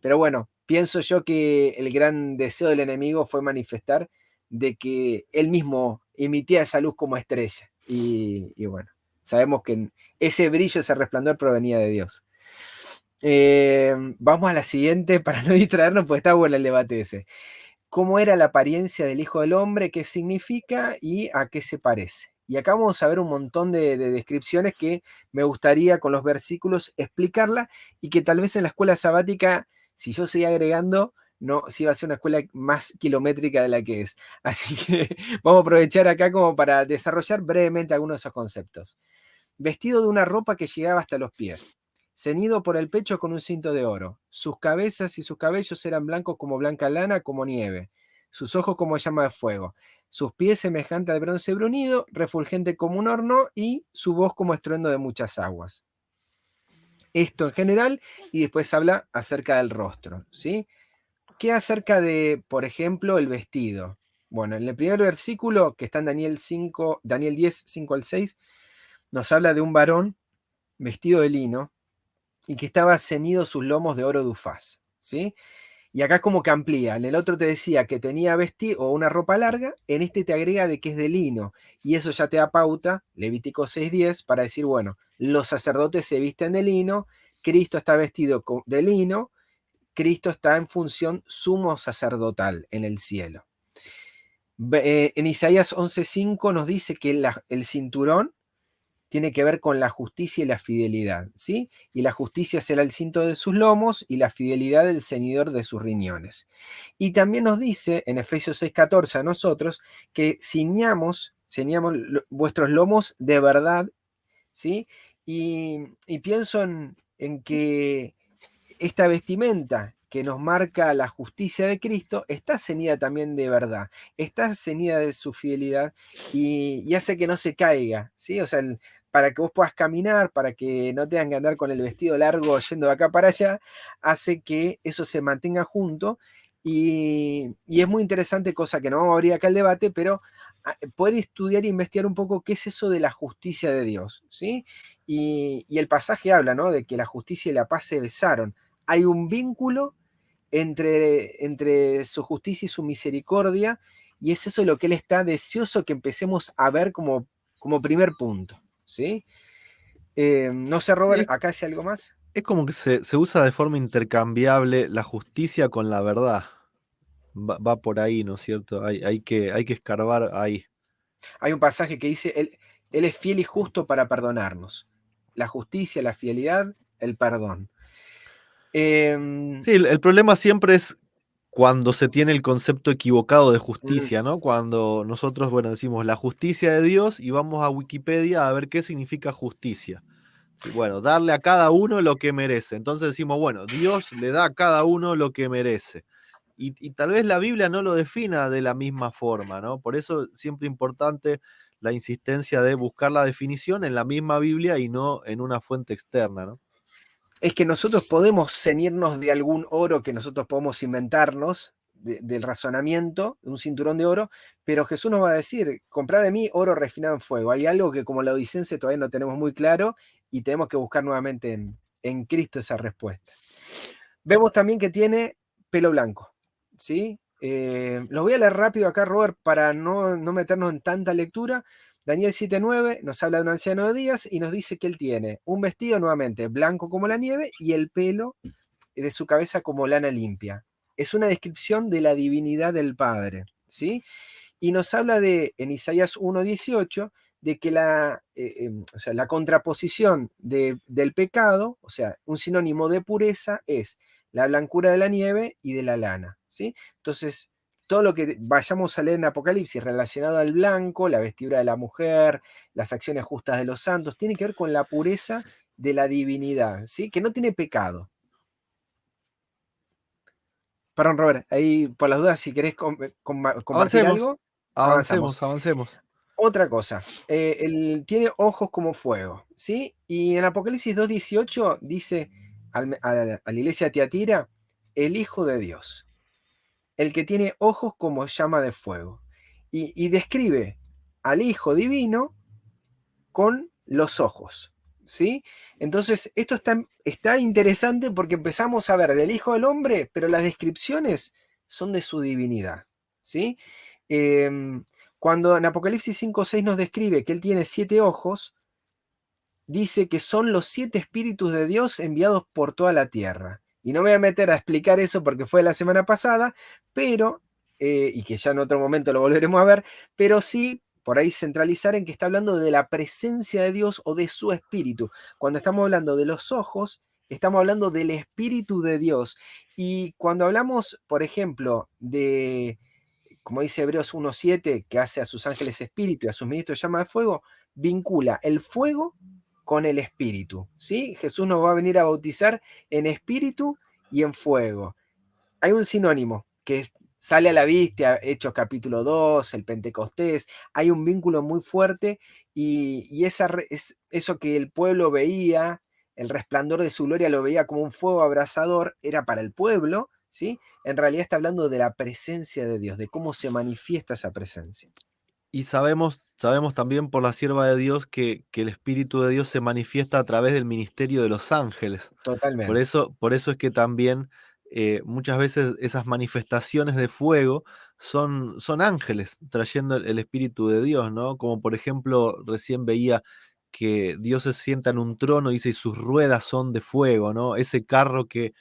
Pero bueno, pienso yo que el gran deseo del enemigo fue manifestar de que él mismo emitía esa luz como estrella. Y bueno, sabemos que ese brillo, ese resplandor provenía de Dios. Vamos a la siguiente para no distraernos, porque está bueno el debate ese. cómo era la apariencia del Hijo del Hombre, qué significa y a qué se parece. Y acá vamos a ver un montón de descripciones que me gustaría con los versículos explicarla y que tal vez en la escuela sabática, si yo seguía agregando, no, sí va a ser una escuela más kilométrica de la que es. Así que vamos a aprovechar acá como para desarrollar brevemente algunos de esos conceptos. Vestido de una ropa que llegaba hasta los pies, ceñido por el pecho con un cinto de oro. Sus cabezas y sus cabellos eran blancos como blanca lana, como nieve. Sus ojos como llama de fuego. Sus pies semejante al bronce brunido, refulgente como un horno, y su voz como estruendo de muchas aguas. Esto en general, y después habla acerca del rostro, ¿sí? ¿Qué acerca de, por ejemplo, el vestido? Bueno, en el primer versículo, que está en Daniel 10, 5 al 6, nos habla de un varón vestido de lino y que estaba ceñido sus lomos de oro de Ufaz, ¿sí? Y acá como que amplía. En el otro te decía que tenía vestido o una ropa larga, en este te agrega de que es de lino. Y eso ya te da pauta, Levítico 6:10, para decir, bueno, los sacerdotes se visten de lino, Cristo está vestido de lino, Cristo está en función sumo sacerdotal en el cielo. En Isaías 11:5 nos dice que el cinturón tiene que ver con la justicia y la fidelidad, ¿sí? Y la justicia será el cinto de sus lomos y la fidelidad el ceñidor de sus riñones. Y también nos dice en Efesios 6:14 a nosotros que ciñamos vuestros lomos de verdad, ¿sí? Y pienso en que esta vestimenta que nos marca la justicia de Cristo está ceñida también de verdad, está ceñida de su fidelidad y hace que no se caiga, ¿sí? O sea, para que vos puedas caminar, para que no tengas que andar con el vestido largo yendo de acá para allá, hace que eso se mantenga junto y es muy interesante, cosa que no vamos a abrir acá el debate, pero poder estudiar e investigar un poco qué es eso de la justicia de Dios, ¿sí? Y el pasaje habla, ¿no? De que la justicia y la paz se besaron. Hay un vínculo entre su justicia y su misericordia, y es eso lo que él está deseoso que empecemos a ver como primer punto, ¿sí? No sé, Robert, Sí, ¿acá hace algo más? es como que se usa de forma intercambiable la justicia con la verdad. Va por ahí, ¿no es cierto? Hay que escarbar ahí. Hay un pasaje que dice, él es fiel y justo para perdonarnos. La justicia, la fidelidad, el perdón. Eh, Sí, el problema siempre es cuando se tiene el concepto equivocado de mm, justicia, ¿no? Cuando nosotros, bueno, decimos la justicia de Dios y vamos a Wikipedia a ver qué significa justicia. Sí, bueno, darle a cada uno lo que merece. Entonces decimos, bueno, Dios le da a cada uno lo que merece. Y tal vez la Biblia no lo defina de la misma forma, ¿no? Por eso siempre importante la insistencia de buscar la definición en la misma Biblia y no en una fuente externa, ¿no? es que nosotros podemos ceñirnos de algún oro que nosotros podemos inventarnos, del razonamiento, de un cinturón de oro, pero Jesús nos va a decir, comprad de mí oro refinado en fuego. Hay algo que como la odicense todavía no tenemos muy claro y tenemos que buscar nuevamente en Cristo esa respuesta. Vemos también que tiene pelo blanco, ¿sí? Los voy a leer rápido acá, Robert, para no meternos en tanta lectura. Daniel 7:9 nos habla de un anciano de días y nos dice que él tiene un vestido nuevamente blanco como la nieve y el pelo de su cabeza como lana limpia. Es una descripción de la divinidad del Padre, ¿sí? Y nos habla en Isaías 1:18 de que o sea, la contraposición del pecado, o sea, un sinónimo de pureza es la blancura de la nieve y de la lana, ¿sí? Entonces, todo lo que vayamos a leer en Apocalipsis relacionado al blanco, la vestidura de la mujer, las acciones justas de los santos, tiene que ver con la pureza de la divinidad, ¿sí? Que no tiene pecado. Perdón, Robert, ahí por las dudas, si querés compartir Avancemos, algo, avanzamos. avancemos, avancemos. Otra cosa, tiene ojos como fuego, ¿sí? Y en Apocalipsis 2:18 dice a la iglesia de Tiatira, el Hijo de Dios, el que tiene ojos como llama de fuego. Y describe al Hijo Divino con los ojos, ¿sí? Entonces, esto está interesante porque empezamos a ver del Hijo del Hombre, pero las descripciones son de su divinidad, ¿sí? Em, Cuando en Apocalipsis 5:6 nos describe que él tiene 7 ojos, dice que son los 7 espíritus de Dios enviados por toda la tierra. Y no me voy a meter a explicar eso porque fue la semana pasada, pero y que ya en otro momento lo volveremos a ver, pero sí por ahí centralizar en que está hablando de la presencia de Dios o de su espíritu. Cuando estamos hablando de los ojos, estamos hablando del espíritu de Dios. Y cuando hablamos, por ejemplo, de, como dice Hebreos 1:7, que hace a sus ángeles espíritu y a sus ministros llama de fuego, vincula el fuego con el espíritu, ¿sí? Jesús nos va a venir a bautizar en espíritu y en fuego. Hay un sinónimo que sale a la vista, Hechos capítulo 2, el Pentecostés, hay un vínculo muy fuerte y eso que el pueblo veía, el resplandor de su gloria lo veía como un fuego abrasador, era para el pueblo, ¿sí? En realidad está hablando de la presencia de Dios, de cómo se manifiesta esa presencia. Y sabemos también por la sierva de Dios que el Espíritu de Dios se manifiesta a través del ministerio de los ángeles. Totalmente. Por eso es que también muchas veces esas manifestaciones de fuego son ángeles trayendo el Espíritu de Dios, ¿no? Como por ejemplo, recién veía que Dios se sienta en un trono, dice, y sus ruedas son de fuego, ¿no? Ese carro que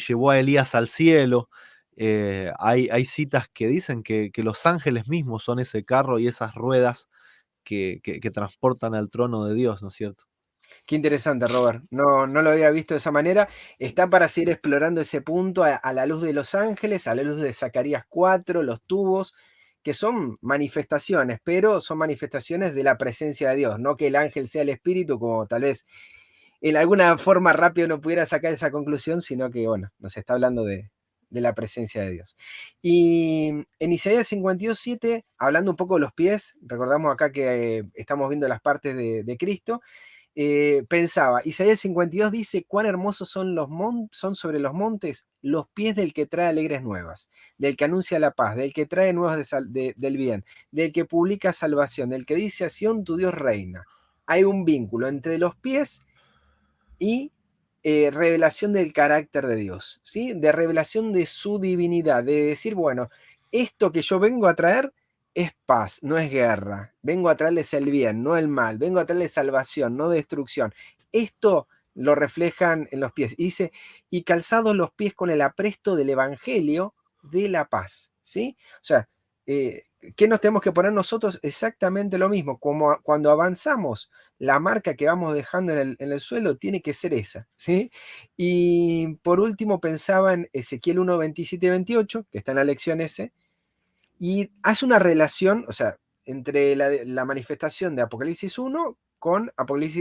llevó a Elías al cielo. Hay citas que dicen que los ángeles mismos son ese carro y esas ruedas que transportan al trono de Dios, ¿no es cierto? Qué interesante, Robert. No, no lo había visto de esa manera. Está para seguir explorando ese punto a la luz de los ángeles, a la luz de Zacarías 4, los tubos, que son manifestaciones, pero son manifestaciones de la presencia de Dios, no que el ángel sea el espíritu, como tal vez en alguna forma rápido no pudiera sacar esa conclusión, sino que, bueno, nos está hablando de la presencia de Dios. Y en Isaías 52:7, hablando un poco de los pies, recordamos acá que estamos viendo las partes de Cristo, pensaba, Isaías 52 dice, cuán hermosos son sobre los montes los pies del que trae alegres nuevas, del que anuncia la paz, del que trae nuevas del bien, del que publica salvación, del que dice a Sión, tu Dios reina. Hay un vínculo entre los pies y revelación del carácter de Dios, ¿sí? De revelación de su divinidad, de decir, bueno, esto que yo vengo a traer es paz, no es guerra. Vengo a traerles el bien, no el mal. Vengo a traerles salvación, no destrucción. Esto lo reflejan en los pies. Y dice, y calzados los pies con el apresto del evangelio de la paz, ¿sí? O sea, ¿qué nos tenemos que poner nosotros? Exactamente lo mismo. Como cuando avanzamos, la marca que vamos dejando en el suelo tiene que ser esa, ¿sí? Y por último pensaba en Ezequiel 1, 27 y 28, que está en la lección ese, y hace una relación, o sea, entre la manifestación de Apocalipsis 1 con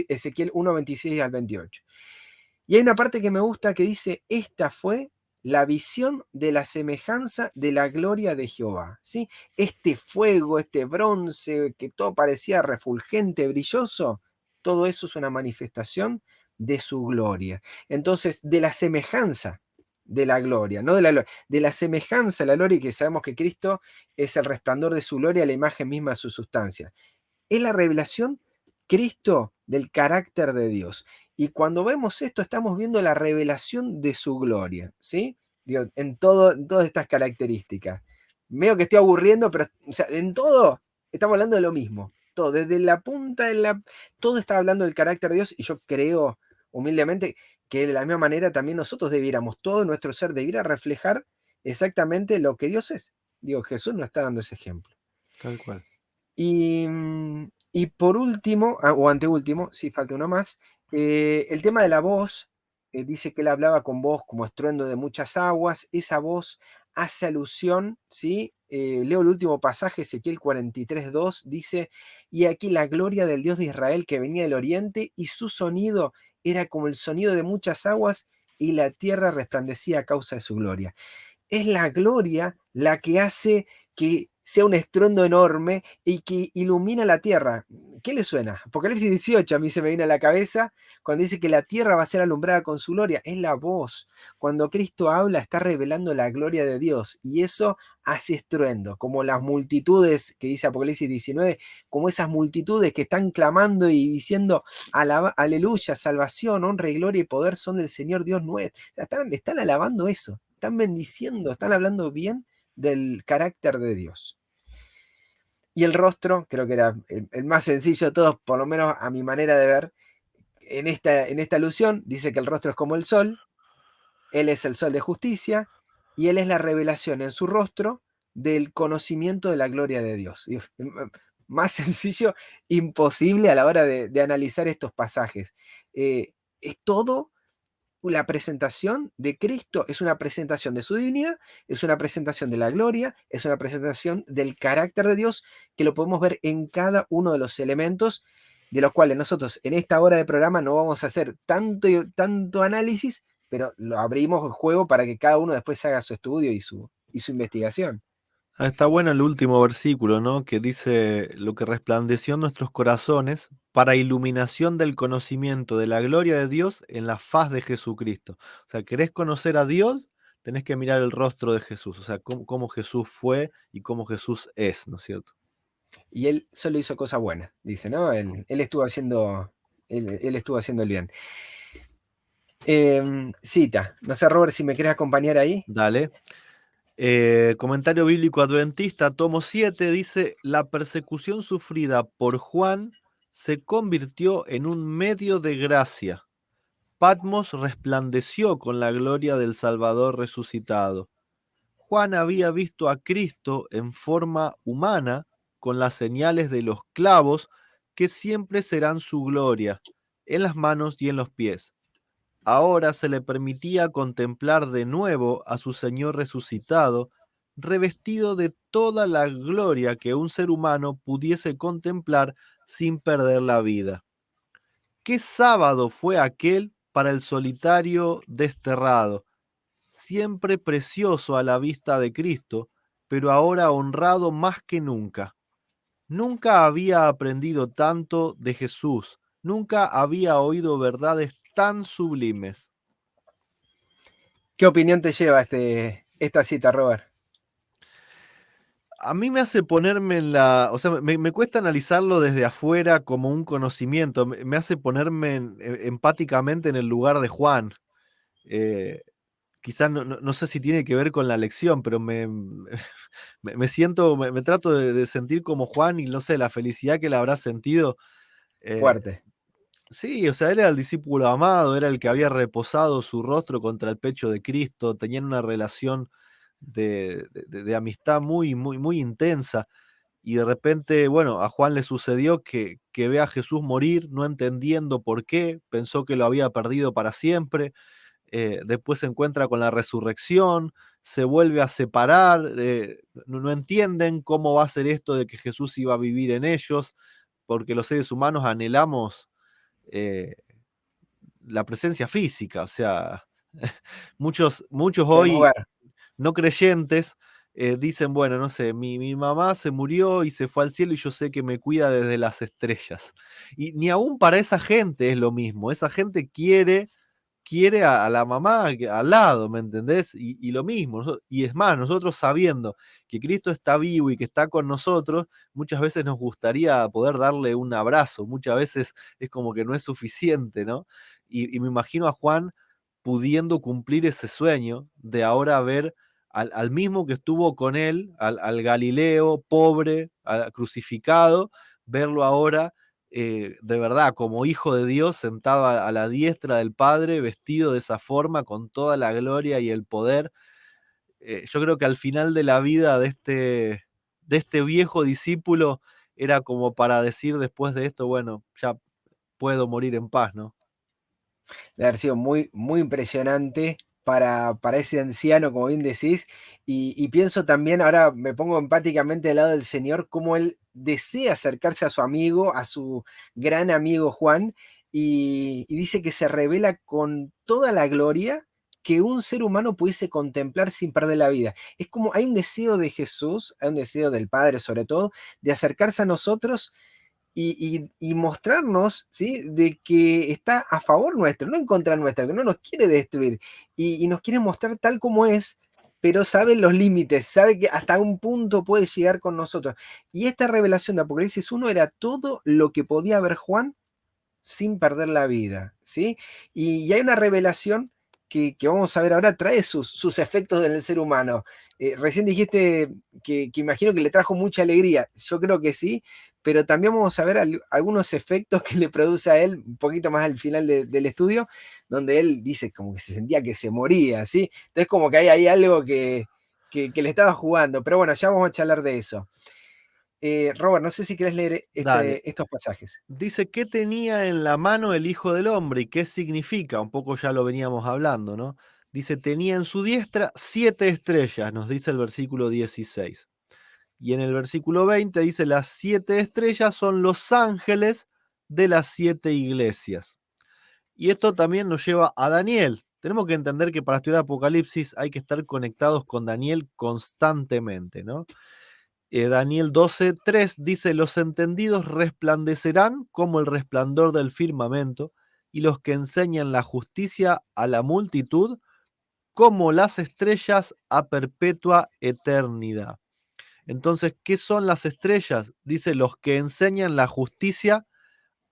Ezequiel 1, 26 al 28. Y hay una parte que me gusta que dice, esta fue la visión de la semejanza de la gloria de Jehová, ¿sí? Este fuego, este bronce, que todo parecía refulgente, brilloso, todo eso es una manifestación de su gloria. Entonces, de la semejanza de la gloria, no de la gloria, de la semejanza de la gloria, y que sabemos que Cristo es el resplandor de su gloria, la imagen misma de su sustancia. Es la revelación Cristo del carácter de Dios. Y cuando vemos esto, estamos viendo la revelación de su gloria, ¿sí? Digo, en todas estas características. Veo que estoy aburriendo, pero o sea, en todo estamos hablando de lo mismo. Todo, desde la punta de la... Todo está hablando del carácter de Dios y yo creo humildemente que de la misma manera también nosotros debiéramos, todo nuestro ser debiera reflejar exactamente lo que Dios es. Digo, Jesús nos está dando ese ejemplo. Tal cual. Y por último, o anteúltimo, sí, falta uno más, el tema de la voz, dice que él hablaba con voz como estruendo de muchas aguas, esa voz hace alusión, ¿sí? Leo el último pasaje, Ezequiel 43:2, dice, y aquí la gloria del Dios de Israel que venía del oriente, y su sonido era como el sonido de muchas aguas, y la tierra resplandecía a causa de su gloria. Es la gloria la que hace que sea un estruendo enorme y que ilumina la tierra. ¿Qué le suena? Apocalipsis 18 a mí se me viene a la cabeza cuando dice que la tierra va a ser alumbrada con su gloria. Es la voz. Cuando Cristo habla está revelando la gloria de Dios y eso hace estruendo, como las multitudes que dice Apocalipsis 19, como esas multitudes que están clamando y diciendo aleluya, salvación, honra y gloria y poder son del Señor Dios nuestro. Están alabando eso, están bendiciendo, están hablando bien del carácter de Dios. Y el rostro, creo que era el más sencillo de todos, por lo menos a mi manera de ver, en esta alusión, dice que el rostro es como el sol, Él es el sol de justicia, y Él es la revelación en su rostro del conocimiento de la gloria de Dios. Y más sencillo, imposible a la hora de analizar estos pasajes. Es todo la presentación de Cristo, es una presentación de su divinidad, es una presentación de la gloria, es una presentación del carácter de Dios, que lo podemos ver en cada uno de los elementos, de los cuales nosotros en esta hora de programa no vamos a hacer tanto análisis, pero lo abrimos el juego para que cada uno después haga su estudio y su investigación. Está bueno el último versículo, ¿no? Que dice, lo que resplandeció en nuestros corazones para iluminación del conocimiento de la gloria de Dios en la faz de Jesucristo. O sea, ¿querés conocer a Dios? Tenés que mirar el rostro de Jesús, o sea, cómo Jesús fue y cómo Jesús es, ¿no es cierto? Y Él solo hizo cosas buenas, dice, ¿no? Él estuvo haciendo, él estuvo haciendo el bien. Cita, no sé, Robert, si me querés acompañar ahí. Dale. Comentario bíblico adventista, tomo 7, dice, la persecución sufrida por Juan se convirtió en un medio de gracia. Patmos resplandeció con la gloria del Salvador resucitado. Juan había visto a Cristo en forma humana, con las señales de los clavos, que siempre serán su gloria, en las manos y en los pies. Ahora se le permitía contemplar de nuevo a su Señor resucitado, revestido de toda la gloria que un ser humano pudiese contemplar sin perder la vida. ¿Qué sábado fue aquel para el solitario desterrado, siempre precioso a la vista de Cristo, pero ahora honrado más que nunca? Nunca había aprendido tanto de Jesús, nunca había oído verdades tan sublimes. ¿Qué opinión te lleva esta cita, Robert? A mí me hace ponerme en la, o sea, me cuesta analizarlo desde afuera como un conocimiento, me hace ponerme empáticamente en el lugar de Juan. Eh, Quizás no sé si tiene que ver con la lección, pero me siento, me trato de sentir como Juan y no sé, la felicidad que le habrá sentido. eh, Fuerte. sí, o sea, él era el discípulo amado, era el que había reposado su rostro contra el pecho de Cristo, tenían una relación de amistad muy intensa. Y de repente, bueno, a Juan le sucedió que ve a Jesús morir, no entendiendo por qué, pensó que lo había perdido para siempre. Después se encuentra con la resurrección, se vuelve a separar, no entienden cómo va a ser esto de que Jesús iba a vivir en ellos, porque los seres humanos anhelamos eh, la presencia física, o sea, muchos Queremos hoy ver. no creyentes dicen, bueno, no sé, mi mamá se murió y se fue al cielo y yo sé que me cuida desde las estrellas. Y ni aún para esa gente es lo mismo, esa gente quiere a la mamá al lado, ¿me entendés? Y lo mismo, y es más, nosotros sabiendo que Cristo está vivo y que está con nosotros, muchas veces nos gustaría poder darle un abrazo, muchas veces es como que no es suficiente, ¿no? Y me imagino a Juan pudiendo cumplir ese sueño de ahora ver al mismo que estuvo con él, al Galileo pobre, crucificado, verlo ahora de verdad, como hijo de Dios, sentado a la diestra del Padre, vestido de esa forma, con toda la gloria y el poder. Yo creo que al final de la vida de este viejo discípulo era como para decir después de esto, bueno, ya puedo morir en paz, ¿no? De haber sido muy impresionante para ese anciano, como bien decís. Y pienso también, ahora me pongo empáticamente al lado del Señor, cómo Él desea acercarse a su amigo, a su gran amigo Juan, y dice que se revela con toda la gloria que un ser humano pudiese contemplar sin perder la vida. Es como hay un deseo de Jesús, hay un deseo del Padre sobre todo, de acercarse a nosotros y mostrarnos, ¿sí? De que está a favor nuestro, no en contra nuestra, que no nos quiere destruir y nos quiere mostrar tal como es, pero sabe los límites, sabe que hasta un punto puede llegar con nosotros. Y esta revelación de Apocalipsis 1 era todo lo que podía ver Juan sin perder la vida, ¿sí? Y hay una revelación que vamos a ver ahora trae sus efectos en el ser humano. Recién dijiste que imagino que le trajo mucha alegría. Yo creo que sí, pero también vamos a ver algunos efectos que le produce a él, un poquito más al final del estudio, donde él dice como que se sentía que se moría, ¿sí? Entonces como que hay algo que le estaba jugando, pero bueno, ya vamos a charlar de eso. Robert, no sé si querés leer Dale. estos pasajes. Dice, ¿qué tenía en la mano el Hijo del Hombre y qué significa? Un poco ya lo veníamos hablando, ¿no? Dice, tenía en su diestra 7 estrellas, nos dice el versículo 16. Y en el versículo 20 dice, las 7 estrellas son los ángeles de las 7 iglesias. Y esto también nos lleva a Daniel. Tenemos que entender que para estudiar Apocalipsis hay que estar conectados con Daniel constantemente, ¿no? Daniel 12:3 dice, los entendidos resplandecerán como el resplandor del firmamento, y los que enseñan la justicia a la multitud como las estrellas a perpetua eternidad. Entonces, ¿qué son las estrellas? Dice, los que enseñan la justicia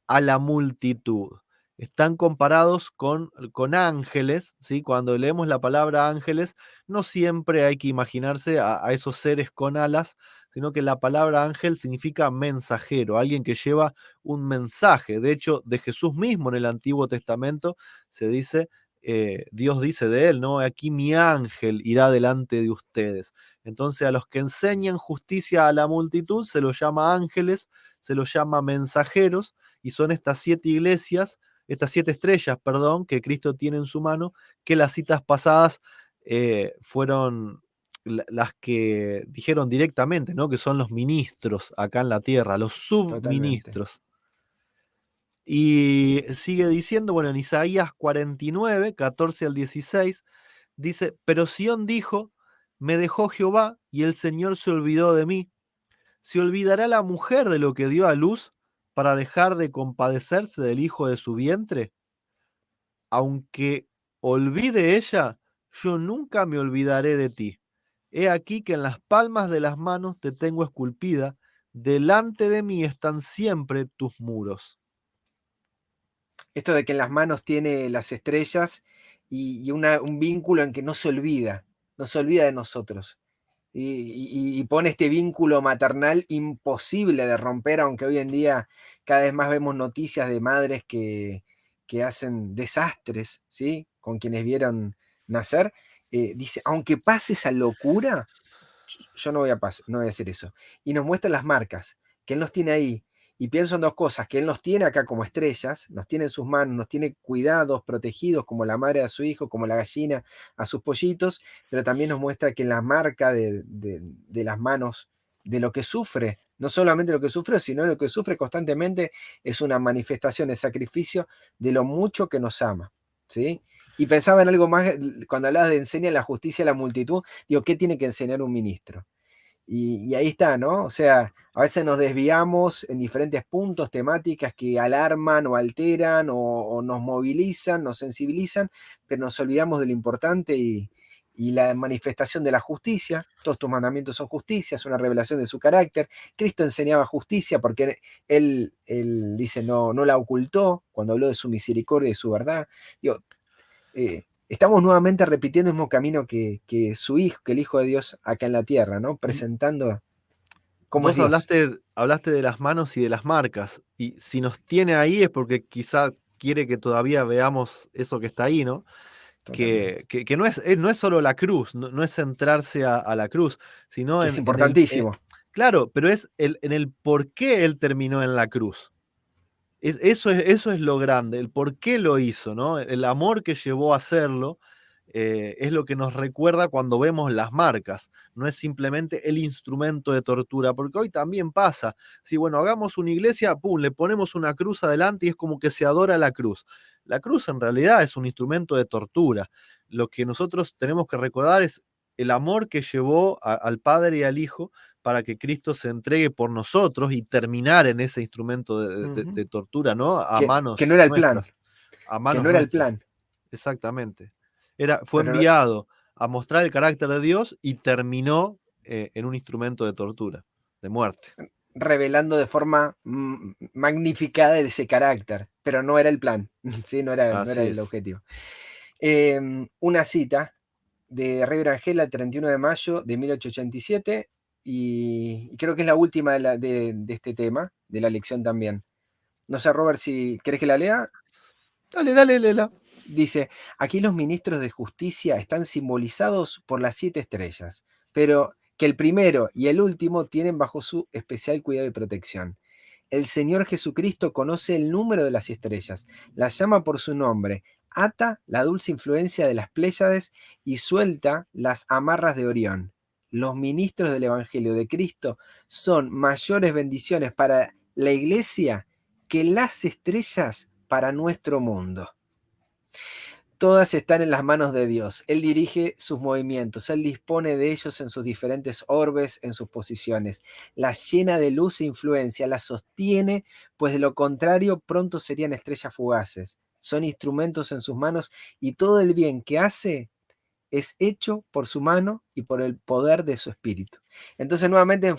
a la multitud. Están comparados con ángeles, ¿sí? Cuando leemos la palabra ángeles, no siempre hay que imaginarse a esos seres con alas, sino que la palabra ángel significa mensajero, alguien que lleva un mensaje. De hecho, de Jesús mismo en el Antiguo Testamento se dice, Dios dice de él, ¿no? Aquí mi ángel irá delante de ustedes. Entonces, a los que enseñan justicia a la multitud se los llama ángeles, se los llama mensajeros, y son estas 7 iglesias, estas 7 estrellas, perdón, que Cristo tiene en su mano, que las citas pasadas fueron las que dijeron directamente, ¿no? Que son los ministros acá en la tierra, los Totalmente. subministros. Y sigue diciendo, bueno, en Isaías 49, 14 al 16, dice, pero Sión dijo, me dejó Jehová y el Señor se olvidó de mí. ¿Se olvidará la mujer de lo que dio a luz para dejar de compadecerse del hijo de su vientre? Aunque olvide ella, yo nunca me olvidaré de ti. He aquí que en las palmas de las manos te tengo esculpida, delante de mí están siempre tus muros. Esto de que en las manos tiene las estrellas y un vínculo en que no se olvida de nosotros. Y pone este vínculo maternal imposible de romper, aunque hoy en día cada vez más vemos noticias de madres que hacen desastres, ¿sí? Con quienes vieron nacer. Dice, aunque pase esa locura, yo no voy a hacer eso. Y nos muestra las marcas, que Él nos tiene ahí. Y pienso en dos cosas, que Él nos tiene acá como estrellas, nos tiene en sus manos, nos tiene cuidados, protegidos, como la madre a su hijo, como la gallina a sus pollitos, pero también nos muestra que la marca de las manos, de lo que sufre, no solamente lo que sufre, sino lo que sufre constantemente, es una manifestación, de sacrificio de lo mucho que nos ama. ¿Sí? Y pensaba en algo más, cuando hablabas de enseña la justicia a la multitud, digo, ¿qué tiene que enseñar un ministro? Y ahí está, ¿no? O sea, a veces nos desviamos en diferentes puntos, temáticas que alarman o alteran o nos movilizan, nos sensibilizan, pero nos olvidamos de lo importante y la manifestación de la justicia. Todos tus mandamientos son justicia, es una revelación de su carácter. Cristo enseñaba justicia porque él dice, no la ocultó cuando habló de su misericordia y su verdad. Digo, estamos nuevamente repitiendo el mismo camino que su hijo, que el Hijo de Dios acá en la tierra, ¿no? Presentando cómo es Vos Dios. hablaste de las manos y de las marcas, y si nos tiene ahí es porque quizá quiere que todavía veamos eso que está ahí, ¿no? Totalmente. Que no es solo la cruz, no es centrarse a la cruz, sino Que es en el... importantísimo. claro, pero es en el por qué él terminó en la cruz. Eso es lo grande, el por qué lo hizo, ¿no? El amor que llevó a hacerlo es lo que nos recuerda cuando vemos las marcas, no es simplemente el instrumento de tortura, porque hoy también pasa, si bueno, hagamos una iglesia, pum, le ponemos una cruz adelante y es como que se adora la cruz. La cruz en realidad es un instrumento de tortura. Lo que nosotros tenemos que recordar es el amor que llevó al Padre y al Hijo para que Cristo se entregue por nosotros y terminar en ese instrumento Ujú. de tortura, ¿no? A Que no manos era el plan, nuestras, a que manos no era el nuestras. plan. Exactamente. Fue Pero enviado a mostrar el carácter de Dios y terminó en un instrumento de tortura, de muerte. revelando de forma magnificada ese carácter, pero no era el plan, ¿sí? No era Así el es. objetivo. Una cita de Rey Brangela, el 31 de mayo de 1887, y creo que es la última de este tema, de la lección también. No sé, Robert, si querés que la lea. Dale, dale, Lela. Dice, aquí los ministros de justicia están simbolizados por las 7 estrellas, pero que el primero y el último tienen bajo su especial cuidado y protección. El Señor Jesucristo conoce el número de las estrellas, las llama por su nombre, ata la dulce influencia de las Pléyades y suelta las amarras de Orión. Los ministros del Evangelio de Cristo son mayores bendiciones para la iglesia que las estrellas para nuestro mundo. Todas están en las manos de Dios. Él dirige sus movimientos, Él dispone de ellos en sus diferentes orbes, en sus posiciones. Las llena de luz e influencia, las sostiene, pues de lo contrario pronto serían estrellas fugaces. Son instrumentos en sus manos y todo el bien que hace es hecho por su mano y por el poder de su espíritu. Entonces, nuevamente,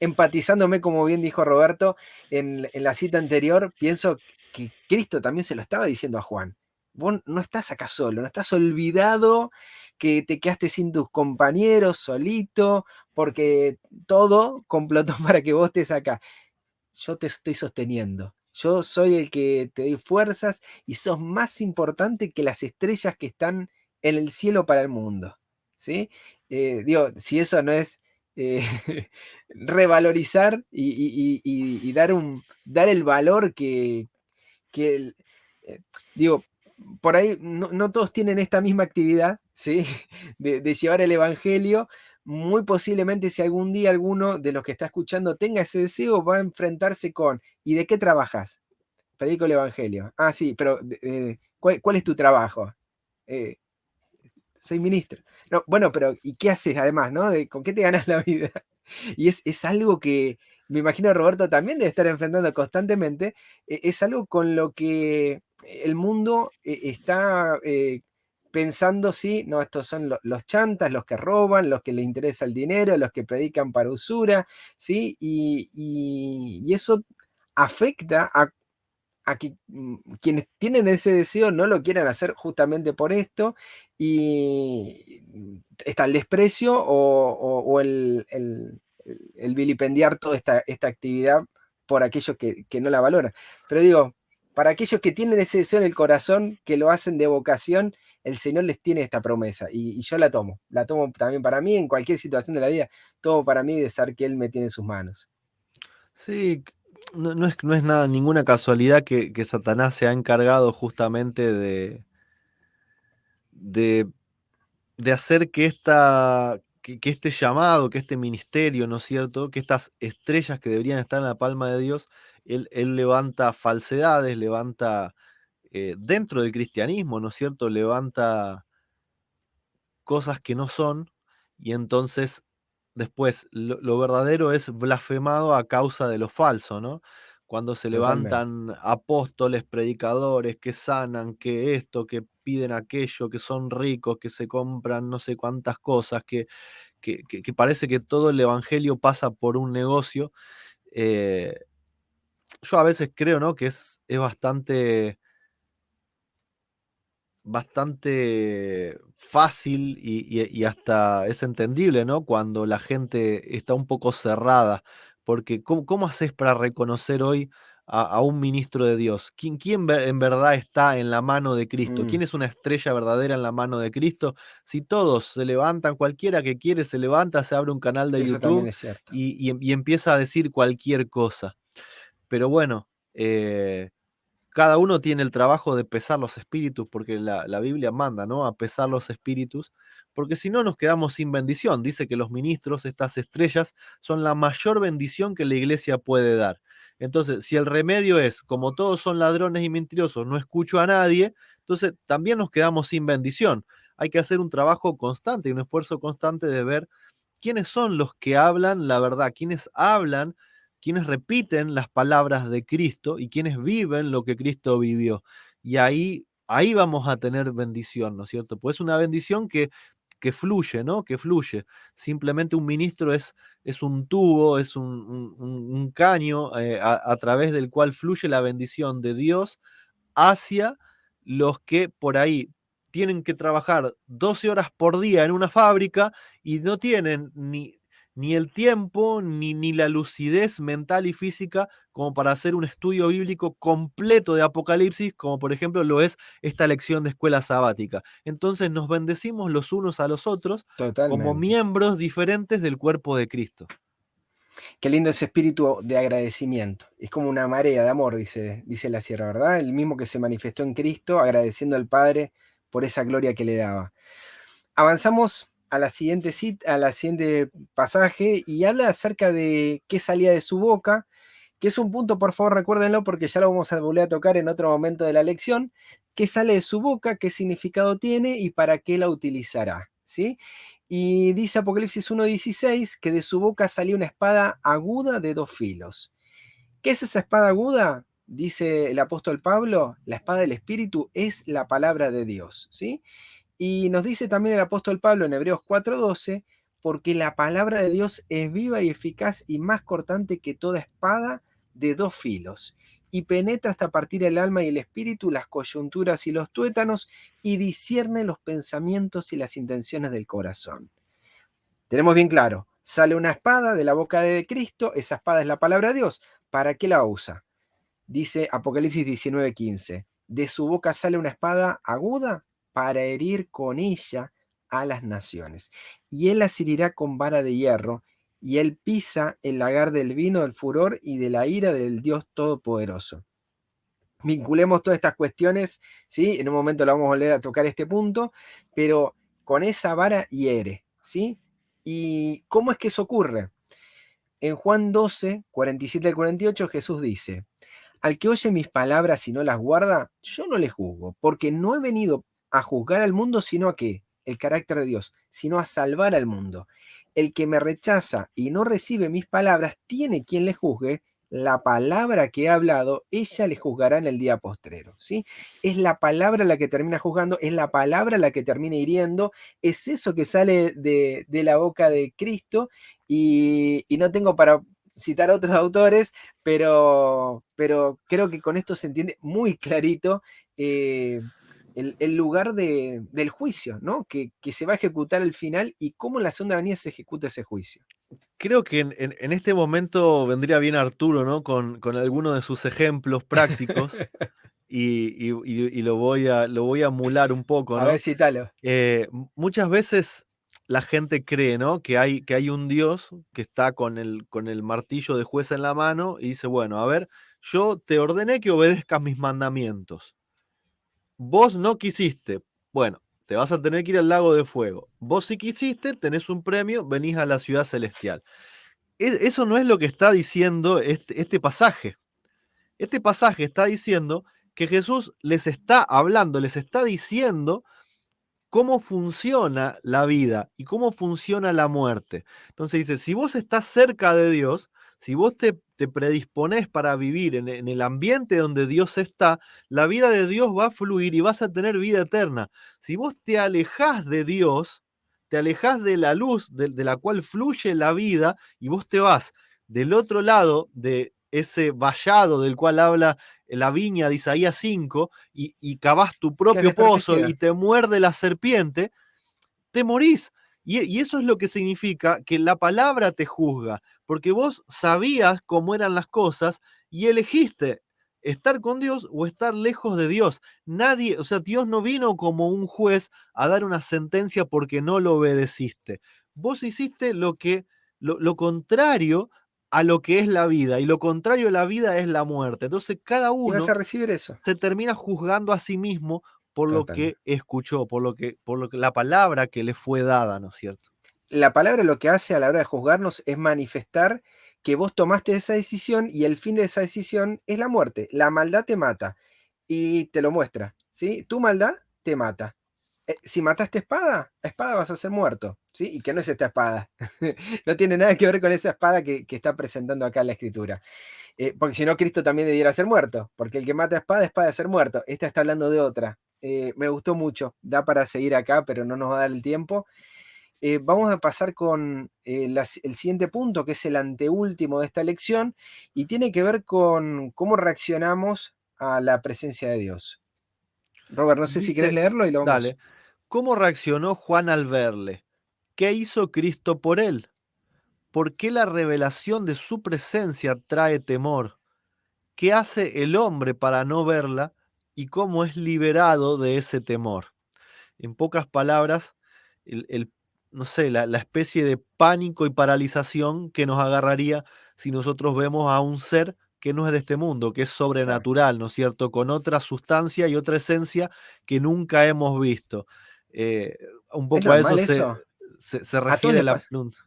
empatizándome, como bien dijo Roberto, en la cita anterior, pienso que Cristo también se lo estaba diciendo a Juan. Vos no estás acá solo, no estás olvidado, que te quedaste sin tus compañeros, solito, porque todo complotó para que vos estés acá. Yo te estoy sosteniendo. Yo soy el que te doy fuerzas y sos más importante que las estrellas que están en el cielo para el mundo. ¿Sí? Digo, si eso no es eh, revalorizar y dar el valor que eh, digo, por ahí no todos tienen esta misma actividad, ¿sí? De llevar el Evangelio. Muy posiblemente si algún día alguno de los que está escuchando tenga ese deseo, va a enfrentarse con, ¿y de qué trabajas? Predico el Evangelio. Ah, sí, pero ¿cuál es tu trabajo? Eh, Soy ministro. No, bueno, pero ¿y qué haces además, no? ¿Con qué te ganas la vida? Y es algo que me imagino Roberto también debe estar enfrentando constantemente. Es algo con lo que el mundo está pensando, sí, no, estos son los chantas, los que roban, los que les interesa el dinero, los que predican para usura, ¿sí? Y eso afecta a que quienes tienen ese deseo no lo quieran hacer justamente por esto, y está el desprecio o el vilipendiar toda esta actividad por aquellos que no la valoran. Pero digo, para aquellos que tienen ese deseo en el corazón, que lo hacen de vocación, el Señor les tiene esta promesa y yo la tomo también para mí, en cualquier situación de la vida, tomo para mí de saber que Él me tiene en sus manos. Sí, no es nada, ninguna casualidad que Satanás se ha encargado justamente de, de hacer que este llamado, que este ministerio, ¿no es cierto? Que estas estrellas que deberían estar en la palma de Dios, él levanta falsedades, levanta dentro del cristianismo, ¿no es cierto? Levanta cosas que no son, y entonces después lo verdadero es blasfemado a causa de lo falso, ¿no? Cuando se Totalmente. levantan apóstoles, predicadores que sanan, que esto, que piden aquello, que son ricos, que se compran no sé cuántas cosas, que parece que todo el evangelio pasa por un negocio. eh, yo a veces creo, ¿no? Que es bastante fácil y hasta es entendible, ¿no? Cuando la gente está un poco cerrada, porque ¿cómo haces para reconocer hoy a un ministro de Dios? ¿Quién en verdad está en la mano de Cristo? Mm, ¿Quién es una estrella verdadera en la mano de Cristo? Si todos se levantan, cualquiera que quiere se levanta, se abre un canal de eso también YouTube es cierto. y empieza a decir cualquier cosa. Pero bueno, cada uno tiene el trabajo de pesar los espíritus, porque la Biblia manda, ¿no? A pesar los espíritus, porque si no nos quedamos sin bendición. Dice que los ministros, estas estrellas, son la mayor bendición que la iglesia puede dar. Entonces, si el remedio es, como todos son ladrones y mentirosos, no escucho a nadie, entonces también nos quedamos sin bendición. Hay que hacer un trabajo constante y un esfuerzo constante de ver quiénes son los que hablan la verdad, quiénes hablan, quiénes repiten las palabras de Cristo y quiénes viven lo que Cristo vivió. Y ahí vamos a tener bendición, ¿no es cierto? Pues es una bendición que fluye, ¿no? Que fluye. Simplemente un ministro es un tubo, es un caño a través del cual fluye la bendición de Dios hacia los que por ahí tienen que trabajar 12 horas por día en una fábrica y no tienen ni el tiempo ni la lucidez mental y física como para hacer un estudio bíblico completo de Apocalipsis, como por ejemplo lo es esta lección de escuela sabática. Entonces nos bendecimos los unos a los otros como Totalmente. miembros diferentes del cuerpo de Cristo. Qué lindo ese espíritu de agradecimiento. Es como una marea de amor, dice la sierra, ¿verdad? El mismo que se manifestó en Cristo, agradeciendo al Padre por esa gloria que le daba. Avanzamos a la siguiente cita, a la siguiente pasaje, y habla acerca de qué salía de su boca, que es un punto, por favor, recuérdenlo, porque ya lo vamos a volver a tocar en otro momento de la lección. ¿Qué sale de su boca? ¿Qué significado tiene? ¿Y para qué la utilizará? ¿Sí? Y dice Apocalipsis 1:16 que de su boca salía una espada aguda de 2 filos. ¿Qué es esa espada aguda? Dice el apóstol Pablo, la espada del Espíritu es la palabra de Dios, ¿sí? Y nos dice también el apóstol Pablo en Hebreos 4:12, porque la palabra de Dios es viva y eficaz y más cortante que toda espada de 2 filos, y penetra hasta partir el alma y el espíritu, las coyunturas y los tuétanos, y discierne los pensamientos y las intenciones del corazón. Tenemos bien claro, sale una espada de la boca de Cristo, esa espada es la palabra de Dios. ¿Para qué la usa? Dice Apocalipsis 19:15, de su boca sale una espada aguda para herir con ella a las naciones. Y él las herirá con vara de hierro, y él pisa el lagar del vino del furor y de la ira del Dios Todopoderoso. Vinculemos todas estas cuestiones, ¿sí? En un momento lo vamos a volver a tocar este punto, pero con esa vara hiere, ¿sí? ¿Y cómo es que eso ocurre? En Juan 12, 47 al 48, Jesús dice, al que oye mis palabras y no las guarda, yo no le juzgo, porque no he venido a juzgar al mundo, sino a qué, el carácter de Dios, sino a salvar al mundo. El que me rechaza y no recibe mis palabras, tiene quien le juzgue, la palabra que he hablado, ella le juzgará en el día postrero, ¿sí? Es la palabra la que termina juzgando, es la palabra la que termina hiriendo, es eso que sale de la boca de Cristo, y no tengo para citar otros autores, pero creo que con esto se entiende muy clarito el lugar del juicio, ¿no? Que se va a ejecutar al final y cómo en la segunda venida se ejecuta ese juicio. Creo que en este momento vendría bien Arturo, ¿no? Con alguno de sus ejemplos prácticos y lo voy a emular un poco, A ver, ¿no? cítalo. Muchas veces la gente cree, ¿no? Que hay un Dios que está con el martillo de juez en la mano y dice, bueno, a ver, yo te ordené que obedezcas mis mandamientos. Vos no quisiste. Bueno, te vas a tener que ir al lago de fuego. Vos sí quisiste, tenés un premio, venís a la ciudad celestial. Eso no es lo que está diciendo este pasaje. Este pasaje está diciendo que Jesús les está hablando, les está diciendo cómo funciona la vida y cómo funciona la muerte. Entonces dice, si vos estás cerca de Dios, si vos te predisponés para vivir en el ambiente donde Dios está, la vida de Dios va a fluir y vas a tener vida eterna. Si vos te alejás de Dios, te alejás de la luz de la cual fluye la vida y vos te vas del otro lado de ese vallado del cual habla la viña de Isaías 5 y cavás tu Quedas propio pozo y desprotegida. te muerde la serpiente, te morís. Y eso es lo que significa que la palabra te juzga, porque vos sabías cómo eran las cosas y elegiste estar con Dios o estar lejos de Dios. Nadie, o sea, Dios no vino como un juez a dar una sentencia porque no lo obedeciste. Vos hiciste lo contrario a lo que es la vida, y lo contrario a la vida es la muerte. Entonces, cada Y vas uno a recibir eso. se termina juzgando a sí mismo por lo Total. que escuchó, por lo que la palabra que le fue dada, ¿no es cierto? La palabra lo que hace a la hora de juzgarnos es manifestar que vos tomaste esa decisión y el fin de esa decisión es la muerte. La maldad te mata y te lo muestra, ¿sí? Tu maldad te mata. Si mataste espada, a espada vas a ser muerto, ¿sí? Y que no es esta espada. No tiene nada que ver con esa espada que está presentando acá la escritura. Porque si no, Cristo también debiera ser muerto, porque el que mata a espada, espada de ser muerto. Esta está hablando de otra. Me gustó mucho. Da para seguir acá, pero no nos va a dar el tiempo. Vamos a pasar con el siguiente punto, que es el anteúltimo de esta lección, y tiene que ver con cómo reaccionamos a la presencia de Dios. Robert, no sé si querés Dice, leerlo y lo vamos. dale, ¿cómo reaccionó Juan al verle? ¿Qué hizo Cristo por él? ¿Por qué la revelación de su presencia trae temor? ¿Qué hace el hombre para no verla? ¿Y cómo es liberado de ese temor? En pocas palabras, el, no sé, la especie de pánico y paralización que nos agarraría si nosotros vemos a un ser que no es de este mundo, que es Claro. sobrenatural, ¿no es cierto? Con otra sustancia y otra esencia que nunca hemos visto. Eh, un ¿Es poco a eso normal eso? se ¿A todos refiere les la pasa, pregunta.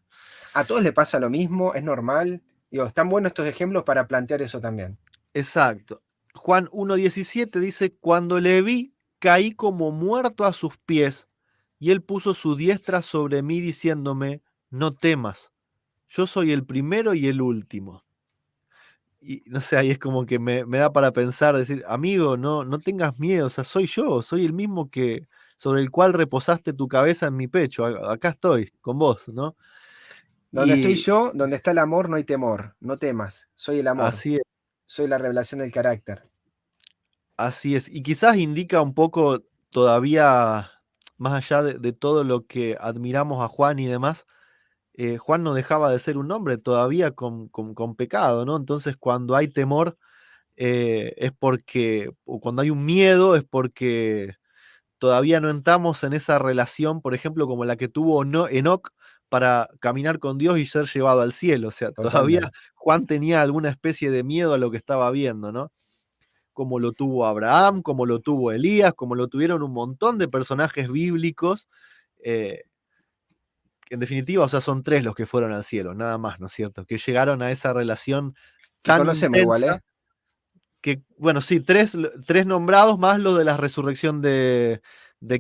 a todos les pasa lo mismo? ¿Es normal? Digo, están buenos estos ejemplos para plantear eso también. Exacto. Juan 1:17 dice, cuando le vi, caí como muerto a sus pies, y él puso su diestra sobre mí diciéndome, no temas, yo soy el primero y el último. Y no sé, ahí es como que me da para pensar, decir, amigo, no tengas miedo, o sea, soy yo, soy el mismo que sobre el cual reposaste tu cabeza en mi pecho, acá estoy, con vos, ¿no? Donde estoy Y yo, donde está el amor, no hay temor. No temas, soy el amor, así soy la revelación del carácter. Así es, y quizás indica un poco todavía, más allá de todo lo que admiramos a Juan y demás, Juan no dejaba de ser un hombre todavía con pecado, ¿no? Entonces cuando hay temor es porque, o cuando hay un miedo es porque todavía no entramos en esa relación, por ejemplo, como la que tuvo Enoc para caminar con Dios y ser llevado al cielo. O sea, todavía Totalmente. Juan tenía alguna especie de miedo a lo que estaba viendo, ¿no? Como lo tuvo Abraham, como lo tuvo Elías, como lo tuvieron un montón de personajes bíblicos. eh, en definitiva, o sea, son tres los que fueron al cielo, nada más, ¿no es cierto? Que llegaron a esa relación Que tan conocemos igual, intensa ¿eh? que, bueno, sí, tres nombrados más lo de la resurrección de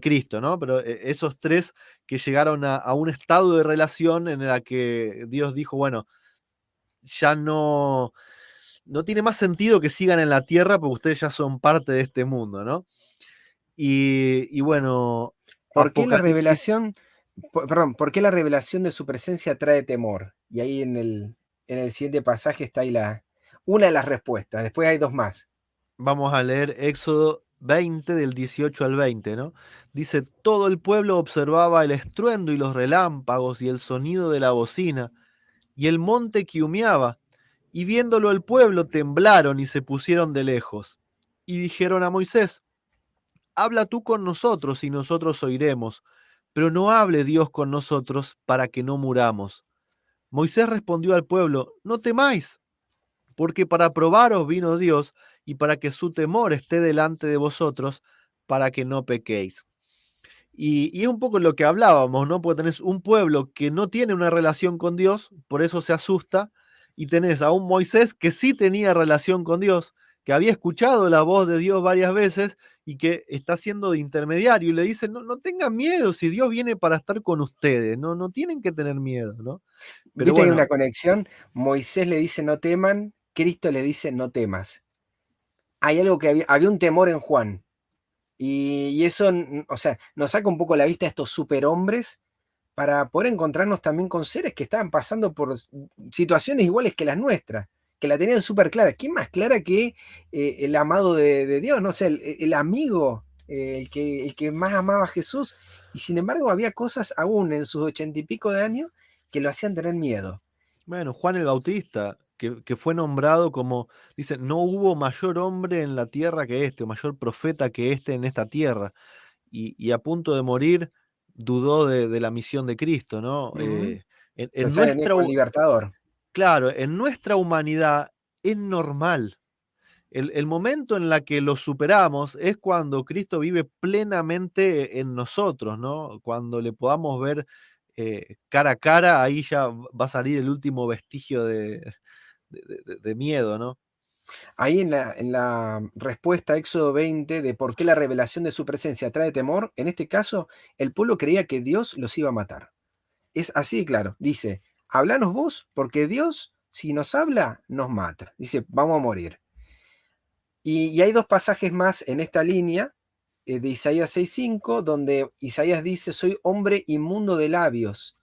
Cristo, ¿no? Pero esos tres que llegaron a un estado de relación en la que Dios dijo, bueno, ya no tiene más sentido que sigan en la tierra porque ustedes ya son parte de este mundo, ¿no? Y bueno, ¿Por qué la Apocalipsis, revelación, perdón, por qué la revelación de su presencia trae temor? Y ahí en el siguiente pasaje está ahí una de las respuestas. Después hay dos más. vamos a leer Éxodo 20 del 18 al 20, ¿no? Dice, todo el pueblo observaba el estruendo y los relámpagos y el sonido de la bocina y el monte que humeaba, y viéndolo el pueblo temblaron y se pusieron de lejos. Y dijeron a Moisés, habla tú con nosotros y nosotros oiremos, pero no hable Dios con nosotros para que no muramos. Moisés respondió al pueblo, no temáis, porque para probaros vino Dios y para que su temor esté delante de vosotros, para que no pequéis. Y es un poco lo que hablábamos, ¿no? Porque tenés un pueblo que no tiene una relación con Dios, por eso se asusta, y tenés a un Moisés que sí tenía relación con Dios, que había escuchado la voz de Dios varias veces y que está siendo de intermediario y le dice, no tengan miedo, si Dios viene para estar con ustedes, no tienen que tener miedo, ¿no? Pero ¿Viste que hay bueno, una conexión? Moisés le dice no teman, Cristo le dice no temas. Hay algo que había un temor en Juan. Y eso, o sea, nos saca un poco la vista a estos superhombres para poder encontrarnos también con seres que estaban pasando por situaciones iguales que las nuestras, que la tenían súper clara. ¿Quién más clara que el amado de Dios? No sé, el amigo, el que más amaba a Jesús. Y sin embargo había cosas aún en sus 80 y pico de años que lo hacían tener miedo. bueno, Juan el Bautista, que fue nombrado como, dice, no hubo mayor hombre en la tierra que este, o mayor profeta que este en esta tierra. Y a punto de morir dudó de la misión de Cristo, ¿no? Ujú. En Pensaba en él nuestra, como el libertador. claro, en nuestra humanidad es normal. El momento en la que lo superamos es cuando Cristo vive plenamente en nosotros, ¿no? Cuando le podamos ver cara a cara, ahí ya va a salir el último vestigio de miedo, ¿no? Ahí en la respuesta a Éxodo 20 de por qué la revelación de su presencia trae temor, en este caso, el pueblo creía que Dios los iba a matar. Es así de claro. Dice, hablanos vos, porque Dios, si nos habla, nos mata. Dice, vamos a morir. Y hay dos pasajes más en esta línea de Isaías 6:5, donde Isaías dice, soy hombre inmundo de labios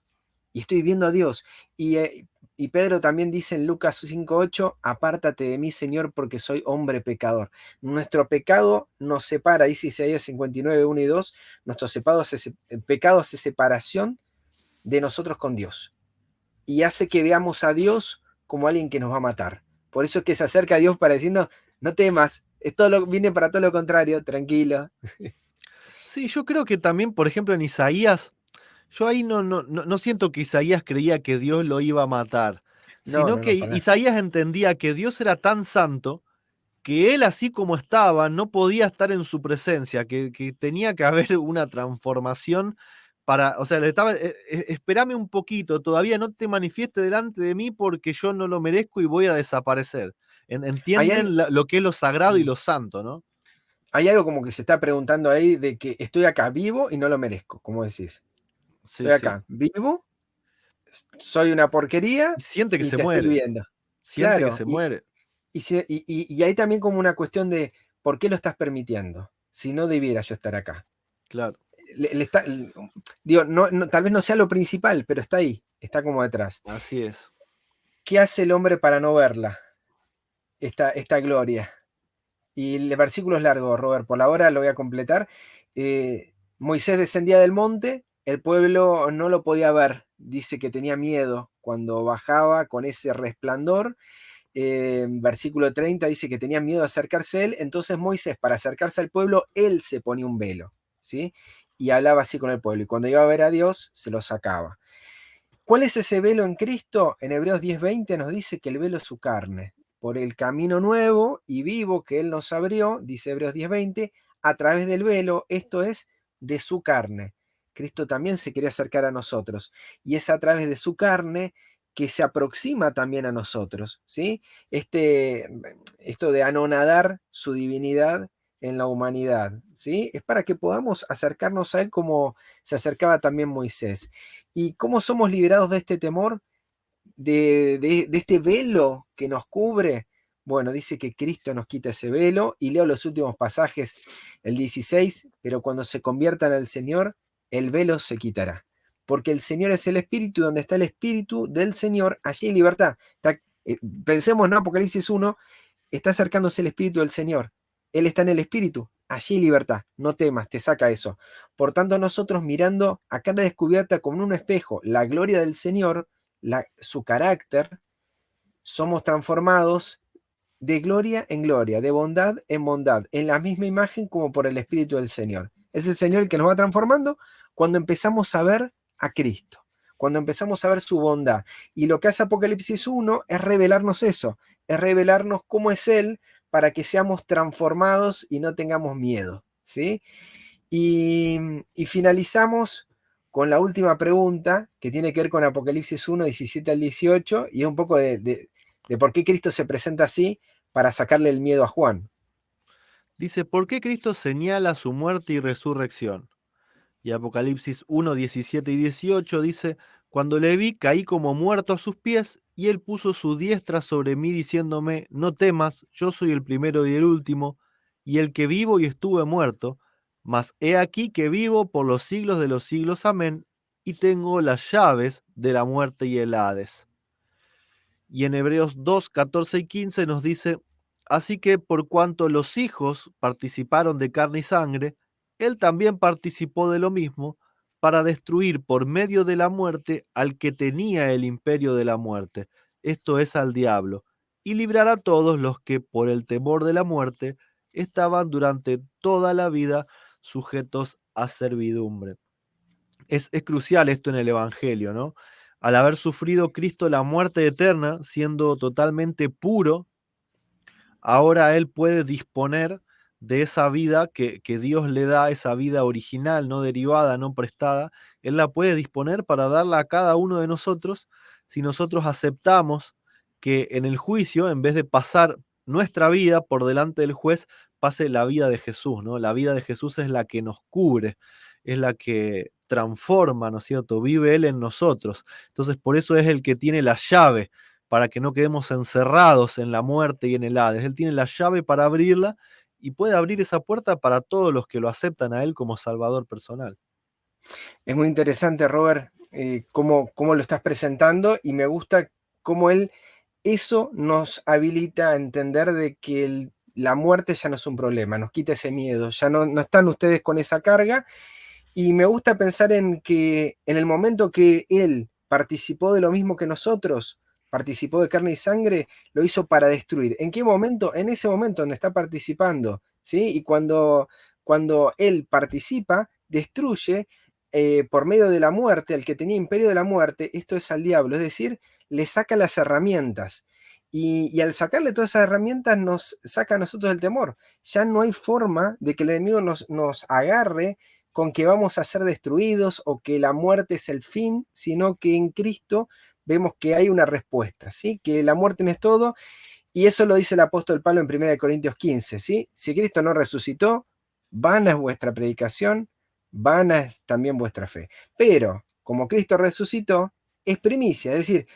y estoy viendo a Dios. Y Y Pedro también dice en Lucas 5:8, apártate de mí, Señor, porque soy hombre pecador. Nuestro pecado nos separa, dice Isaías 59, 1 y 2, nuestro pecado hace separación de nosotros con Dios. Y hace que veamos a Dios como alguien que nos va a matar. Por eso es que se acerca a Dios para decirnos, no temas, viene para todo lo contrario, tranquilo. Sí, yo creo que también, por ejemplo, en Isaías, yo ahí no siento que Isaías creía que Dios lo iba a matar, No, sino no, que no, para. Isaías entendía que Dios era tan santo que él así como estaba no podía estar en su presencia, que tenía que haber una transformación para, o sea, le estaba, espérame un poquito, todavía no te manifieste delante de mí porque yo no lo merezco y voy a desaparecer. Hay algo, Entienden lo que es lo sagrado y lo santo, ¿no? hay algo como que se está preguntando ahí de que estoy acá vivo y no lo merezco, como decís. Sí, Estoy sí. acá vivo, soy una porquería Y siente que y se te estoy muere, viendo. siente que Claro, se muere, y hay también como una cuestión de por qué lo estás permitiendo, si no debiera yo estar acá. claro, Digo, tal vez no sea lo principal, pero está ahí, está como detrás. así es. ¿Qué hace el hombre para no verla, esta gloria? Y el versículo es largo, Robert, por la hora lo voy a completar. Moisés descendía del monte, el pueblo no lo podía ver, dice que tenía miedo cuando bajaba con ese resplandor. Versículo 30 dice que tenía miedo de acercarse a él, entonces Moisés, para acercarse al pueblo, él se ponía un velo, ¿sí? Y hablaba así con el pueblo, y cuando iba a ver a Dios, se lo sacaba. ¿Cuál es ese velo en Cristo? En Hebreos 10:20 nos dice que el velo es su carne. Por el camino nuevo y vivo que Él nos abrió, dice Hebreos 10:20, a través del velo, esto es de su carne. Cristo también se quería acercar a nosotros y es a través de su carne que se aproxima también a nosotros, ¿sí? Esto de anonadar su divinidad en la humanidad, ¿sí? Es para que podamos acercarnos a Él como se acercaba también Moisés. ¿Y cómo somos liberados de este temor, de este velo que nos cubre? Bueno, dice que Cristo nos quita ese velo y leo los últimos pasajes, el 16, pero cuando se conviertan al Señor, el velo se quitará. Porque el Señor es el Espíritu, donde está el Espíritu del Señor, allí hay libertad. Pensemos en Apocalipsis 1, está acercándose el Espíritu del Señor. Él está en el Espíritu. Allí hay libertad. No temas, te saca eso. Por tanto, nosotros mirando a cara descubierta como en un espejo la gloria del Señor, su carácter, somos transformados de gloria en gloria, de bondad en bondad, en la misma imagen como por el Espíritu del Señor. Es el Señor el que nos va transformando cuando empezamos a ver a Cristo, cuando empezamos a ver su bondad. Y lo que hace Apocalipsis 1 es revelarnos eso, es revelarnos cómo es Él para que seamos transformados y no tengamos miedo. ¿Sí? Y finalizamos con la última pregunta que tiene que ver con Apocalipsis 1, 17 al 18 y es un poco de por qué Cristo se presenta así para sacarle el miedo a Juan. Dice, ¿por qué Cristo señala su muerte y resurrección? Y Apocalipsis 1, 17 y 18 dice, cuando le vi caí como muerto a sus pies, y él puso su diestra sobre mí diciéndome, no temas, yo soy el primero y el último, y el que vivo y estuve muerto, mas he aquí que vivo por los siglos de los siglos, amén, y tengo las llaves de la muerte y el Hades. Y en Hebreos 2, 14 y 15 nos dice, así que por cuanto los hijos participaron de carne y sangre, él también participó de lo mismo para destruir por medio de la muerte al que tenía el imperio de la muerte, esto es al diablo, y librar a todos los que por el temor de la muerte estaban durante toda la vida sujetos a servidumbre. Es crucial esto en el Evangelio, ¿no? Al haber sufrido Cristo la muerte eterna, siendo totalmente puro, ahora Él puede disponer de esa vida que Dios le da, esa vida original, no derivada, no prestada. Él la puede disponer para darla a cada uno de nosotros si nosotros aceptamos que en el juicio, en vez de pasar nuestra vida por delante del juez, pase la vida de Jesús, ¿no? La vida de Jesús es la que nos cubre, es la que transforma, ¿no es cierto? Vive Él en nosotros. Entonces, por eso es el que tiene la llave para que no quedemos encerrados en la muerte y en el Hades. Él tiene la llave para abrirla y puede abrir esa puerta para todos los que lo aceptan a Él como Salvador personal. Es muy interesante, Robert, cómo lo estás presentando y me gusta cómo Él, eso nos habilita a entender de que la muerte ya no es un problema, nos quita ese miedo, ya no están ustedes con esa carga. Y me gusta pensar en que en el momento que Él participó de lo mismo que nosotros, participó de carne y sangre, lo hizo para destruir. ¿En qué momento? En ese momento donde está participando, ¿sí? Y cuando Él participa, destruye por medio de la muerte, al que tenía imperio de la muerte, esto es al diablo, es decir, le saca las herramientas. Y al sacarle todas esas herramientas nos saca a nosotros el temor. Ya no hay forma de que el enemigo nos agarre con que vamos a ser destruidos o que la muerte es el fin, sino que en Cristo vemos que hay una respuesta, ¿sí? Que la muerte no es todo, y eso lo dice el apóstol Pablo en 1 Corintios 15, ¿sí? Si Cristo no resucitó, vana es vuestra predicación, vana es también vuestra fe. Pero como Cristo resucitó, es primicia, es decir,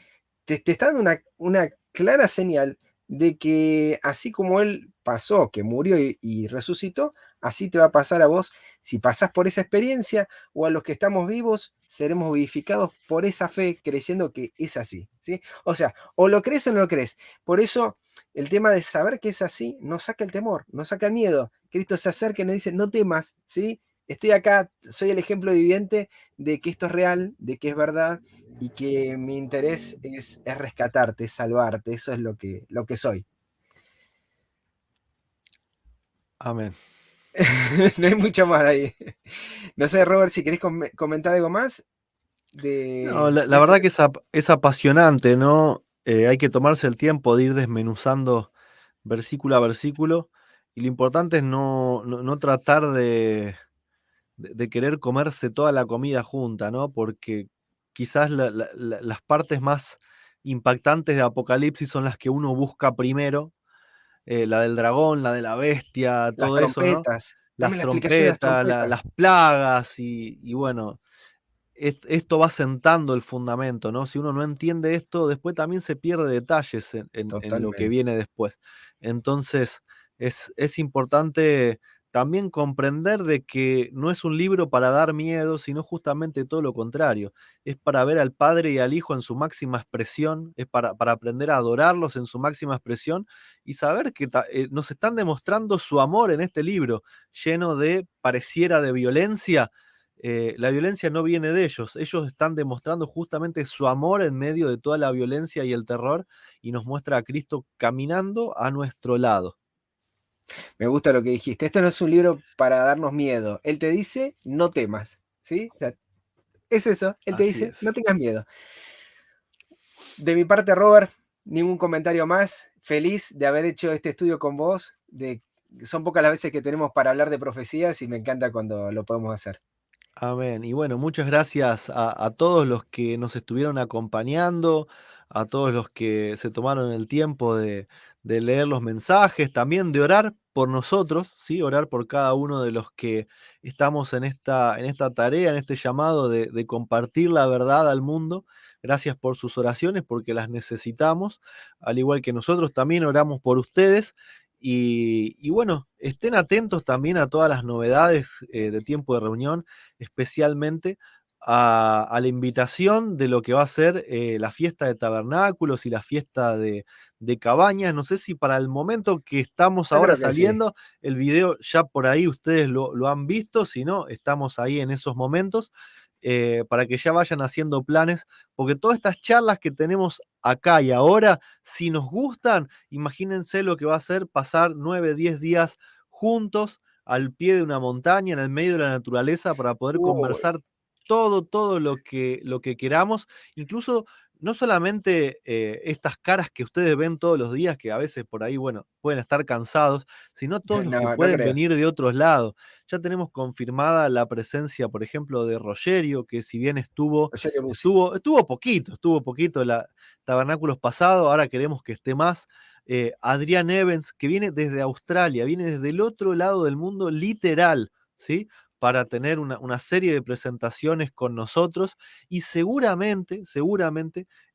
te está dando una clara señal de que así como Él pasó, que murió y resucitó, así te va a pasar a vos. Si pasás por esa experiencia o a los que estamos vivos, seremos vivificados por esa fe, creyendo que es así, ¿sí? O sea, o lo crees o no lo crees. Por eso el tema de saber que es así nos saca el temor, nos saca el miedo. Cristo se acerca y nos dice, no temas, ¿sí? Estoy acá, soy el ejemplo viviente de que esto es real, de que es verdad y que mi interés es rescatarte, es salvarte, eso es lo que soy. Amén. No hay mucho más ahí. No sé, Robert, si querés comentar algo más No, de la este verdad que tema. es apasionante, ¿no? Hay que tomarse el tiempo de ir desmenuzando versículo a versículo, y lo importante es no tratar de querer comerse toda la comida junta, ¿no? Porque quizás las partes más impactantes de Apocalipsis son las que uno busca primero, la del dragón, la de la bestia, Las todo eso, ¿no? trompetas. Dame Las la explicación de las trompetas, trompetas. las plagas y bueno, esto va sentando el fundamento, ¿no? Si uno no entiende esto, después también se pierde detalles en lo que Totalmente. viene después. Entonces, es importante también comprender de que no es un libro para dar miedo, sino justamente todo lo contrario. Es para ver al Padre y al Hijo en su máxima expresión, es para aprender a adorarlos en su máxima expresión y saber que nos están demostrando su amor en este libro, lleno de pareciera de violencia. La violencia no viene de ellos están demostrando justamente su amor en medio de toda la violencia y el terror, y nos muestra a Cristo caminando a nuestro lado. Me gusta lo que dijiste. Esto no es un libro para darnos miedo. Él te dice, no temas. ¿Sí? O sea, es eso. Él te Así dice, no es. tengas miedo. De mi parte, Robert, ningún comentario más. Feliz de haber hecho este estudio con vos. Son pocas las veces que tenemos para hablar de profecías y me encanta cuando lo podemos hacer. Amén. Y bueno, muchas gracias a todos los que nos estuvieron acompañando, a todos los que se tomaron el tiempo de leer los mensajes, también de orar por nosotros, ¿sí? Orar por cada uno de los que estamos en esta tarea, en este llamado de compartir la verdad al mundo. Gracias por sus oraciones, porque las necesitamos, al igual que nosotros también oramos por ustedes. Y bueno, estén atentos también a todas las novedades de tiempo de reunión, especialmente a la invitación de lo que va a ser la fiesta de tabernáculos y la fiesta de cabañas. No sé si para el momento que estamos Yo ahora creo que sí. saliendo, el video ya por ahí ustedes lo han visto, si no, estamos ahí en esos momentos. Para que ya vayan haciendo planes, porque todas estas charlas que tenemos acá y ahora, si nos gustan, imagínense lo que va a ser pasar 9, 10 días juntos al pie de una montaña, en el medio de la naturaleza, para poder Uy, conversar todo lo que queramos, incluso no solamente estas caras que ustedes ven todos los días, que a veces por ahí, bueno, pueden estar cansados, sino todos los que no, no pueden creo. venir de otros lados. Ya tenemos confirmada la presencia, por ejemplo, de Rogerio, que si bien estuvo, Rogerio Bussi. estuvo, estuvo poquito la Tabernáculos pasado, ahora queremos que esté más. Adrián Evans, que viene desde Australia, viene desde el otro lado del mundo, literal, ¿sí? Para tener una serie de presentaciones con nosotros, y seguramente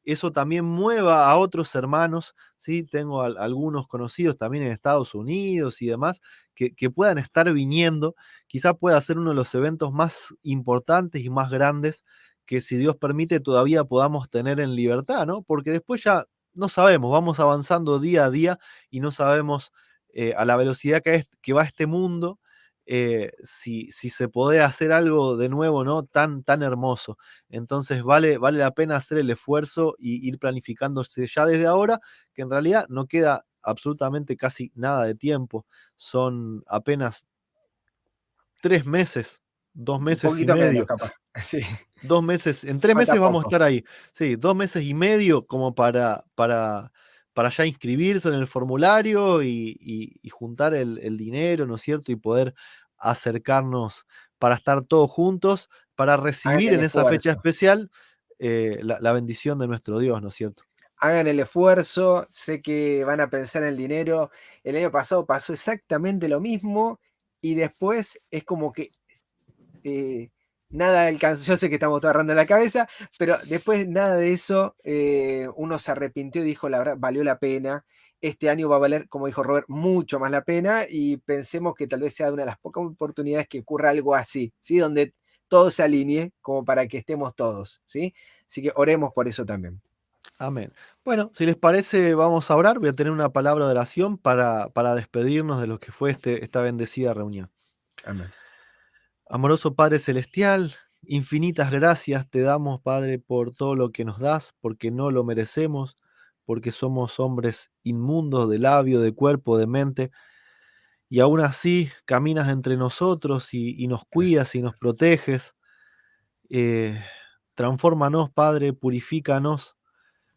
eso también mueva a otros hermanos, ¿sí? Tengo algunos conocidos también en Estados Unidos y demás que puedan estar viniendo, quizá pueda ser uno de los eventos más importantes y más grandes que si Dios permite todavía podamos tener en libertad, ¿no? Porque después ya no sabemos, vamos avanzando día a día y no sabemos a la velocidad que va este mundo, si se puede hacer algo de nuevo, ¿no? Tan hermoso. Entonces vale la pena hacer el esfuerzo y ir planificándose ya desde ahora, que en realidad no queda absolutamente casi nada de tiempo. Son apenas 3 meses, dos Un meses y poquito menos, medio. capaz. Sí, 2 meses, en 3 meses falta vamos a poco. estar ahí. Sí, 2 meses y medio como para ya inscribirse en el formulario y juntar el dinero, ¿no es cierto? Y poder acercarnos para estar todos juntos, para Hagan recibir el en esa fecha esfuerzo. especial la bendición de nuestro Dios, ¿no es cierto? Hagan el esfuerzo. Sé que van a pensar en el dinero. El año pasado pasó exactamente lo mismo y después es como que eh, nada alcanzó. Yo sé que estamos todos agarrando la cabeza, pero después nada de eso, uno se arrepintió y dijo, la verdad, valió la pena. Este año va a valer, como dijo Robert, mucho más la pena y pensemos que tal vez sea una de las pocas oportunidades que ocurra algo así, ¿sí? Donde todo se alinee como para que estemos todos, ¿sí? Así que oremos por eso también. Amén. Bueno, si les parece, vamos a orar. Voy a tener una palabra de oración para despedirnos de lo que fue esta bendecida reunión. Amén. Amoroso Padre Celestial, infinitas gracias te damos, Padre, por todo lo que nos das, porque no lo merecemos, porque somos hombres inmundos de labio, de cuerpo, de mente, y aún así caminas entre nosotros y nos Gracias. cuidas y nos proteges. Eh, Transfórmanos, Padre, purifícanos,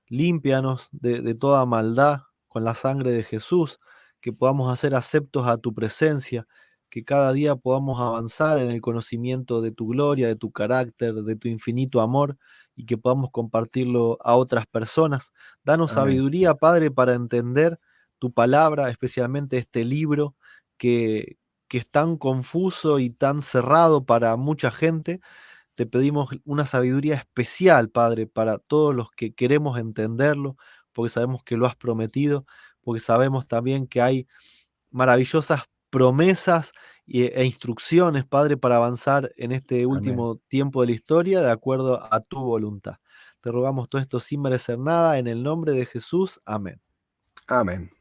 límpianos de toda maldad con la sangre de Jesús, que podamos hacer aceptos a tu presencia, que cada día podamos avanzar en el conocimiento de tu gloria, de tu carácter, de tu infinito amor, y que podamos compartirlo a otras personas. Danos Amén, sabiduría, Señor. Padre, para entender tu palabra, especialmente este libro que, que es tan confuso y tan cerrado para mucha gente. Te pedimos una sabiduría especial, Padre, para todos los que queremos entenderlo, porque sabemos que lo has prometido, porque sabemos también que hay maravillosas promesas e instrucciones, Padre, para avanzar en este Amén. último tiempo de la historia de acuerdo a tu voluntad. Te rogamos todo esto sin merecer nada, en el nombre de Jesús. Amén. Amén.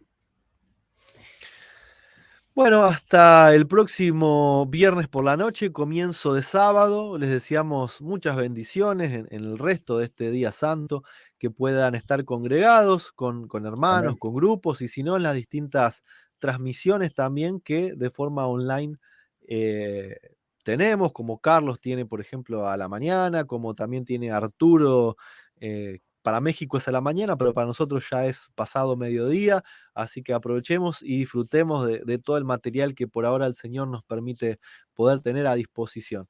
Bueno, hasta el próximo viernes por la noche, comienzo de sábado. Les deseamos muchas bendiciones en el resto de este día santo, que puedan estar congregados con hermanos, Amén. con grupos y si no, en las distintas transmisiones también que de forma online eh, tenemos, como Carlos tiene, por ejemplo, a la mañana, como también tiene Arturo. Para México es a la mañana, pero para nosotros ya es pasado mediodía. Así que aprovechemos y disfrutemos de todo el material que por ahora el Señor nos permite poder tener a disposición.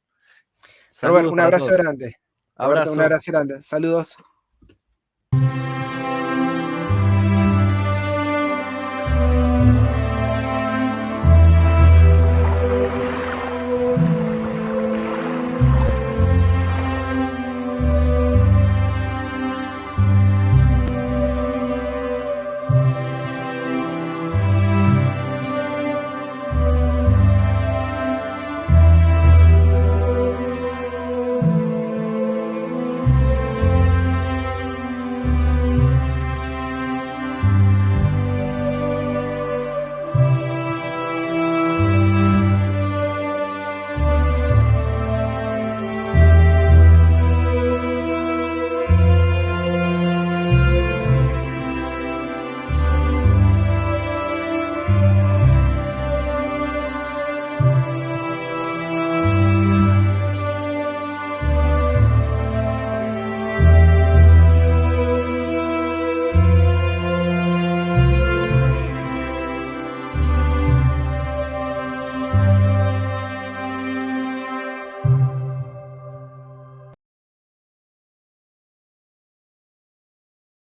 Robert, Saludos un para abrazo todos. grande. Roberto, un Abrazo. abrazo grande. Saludos.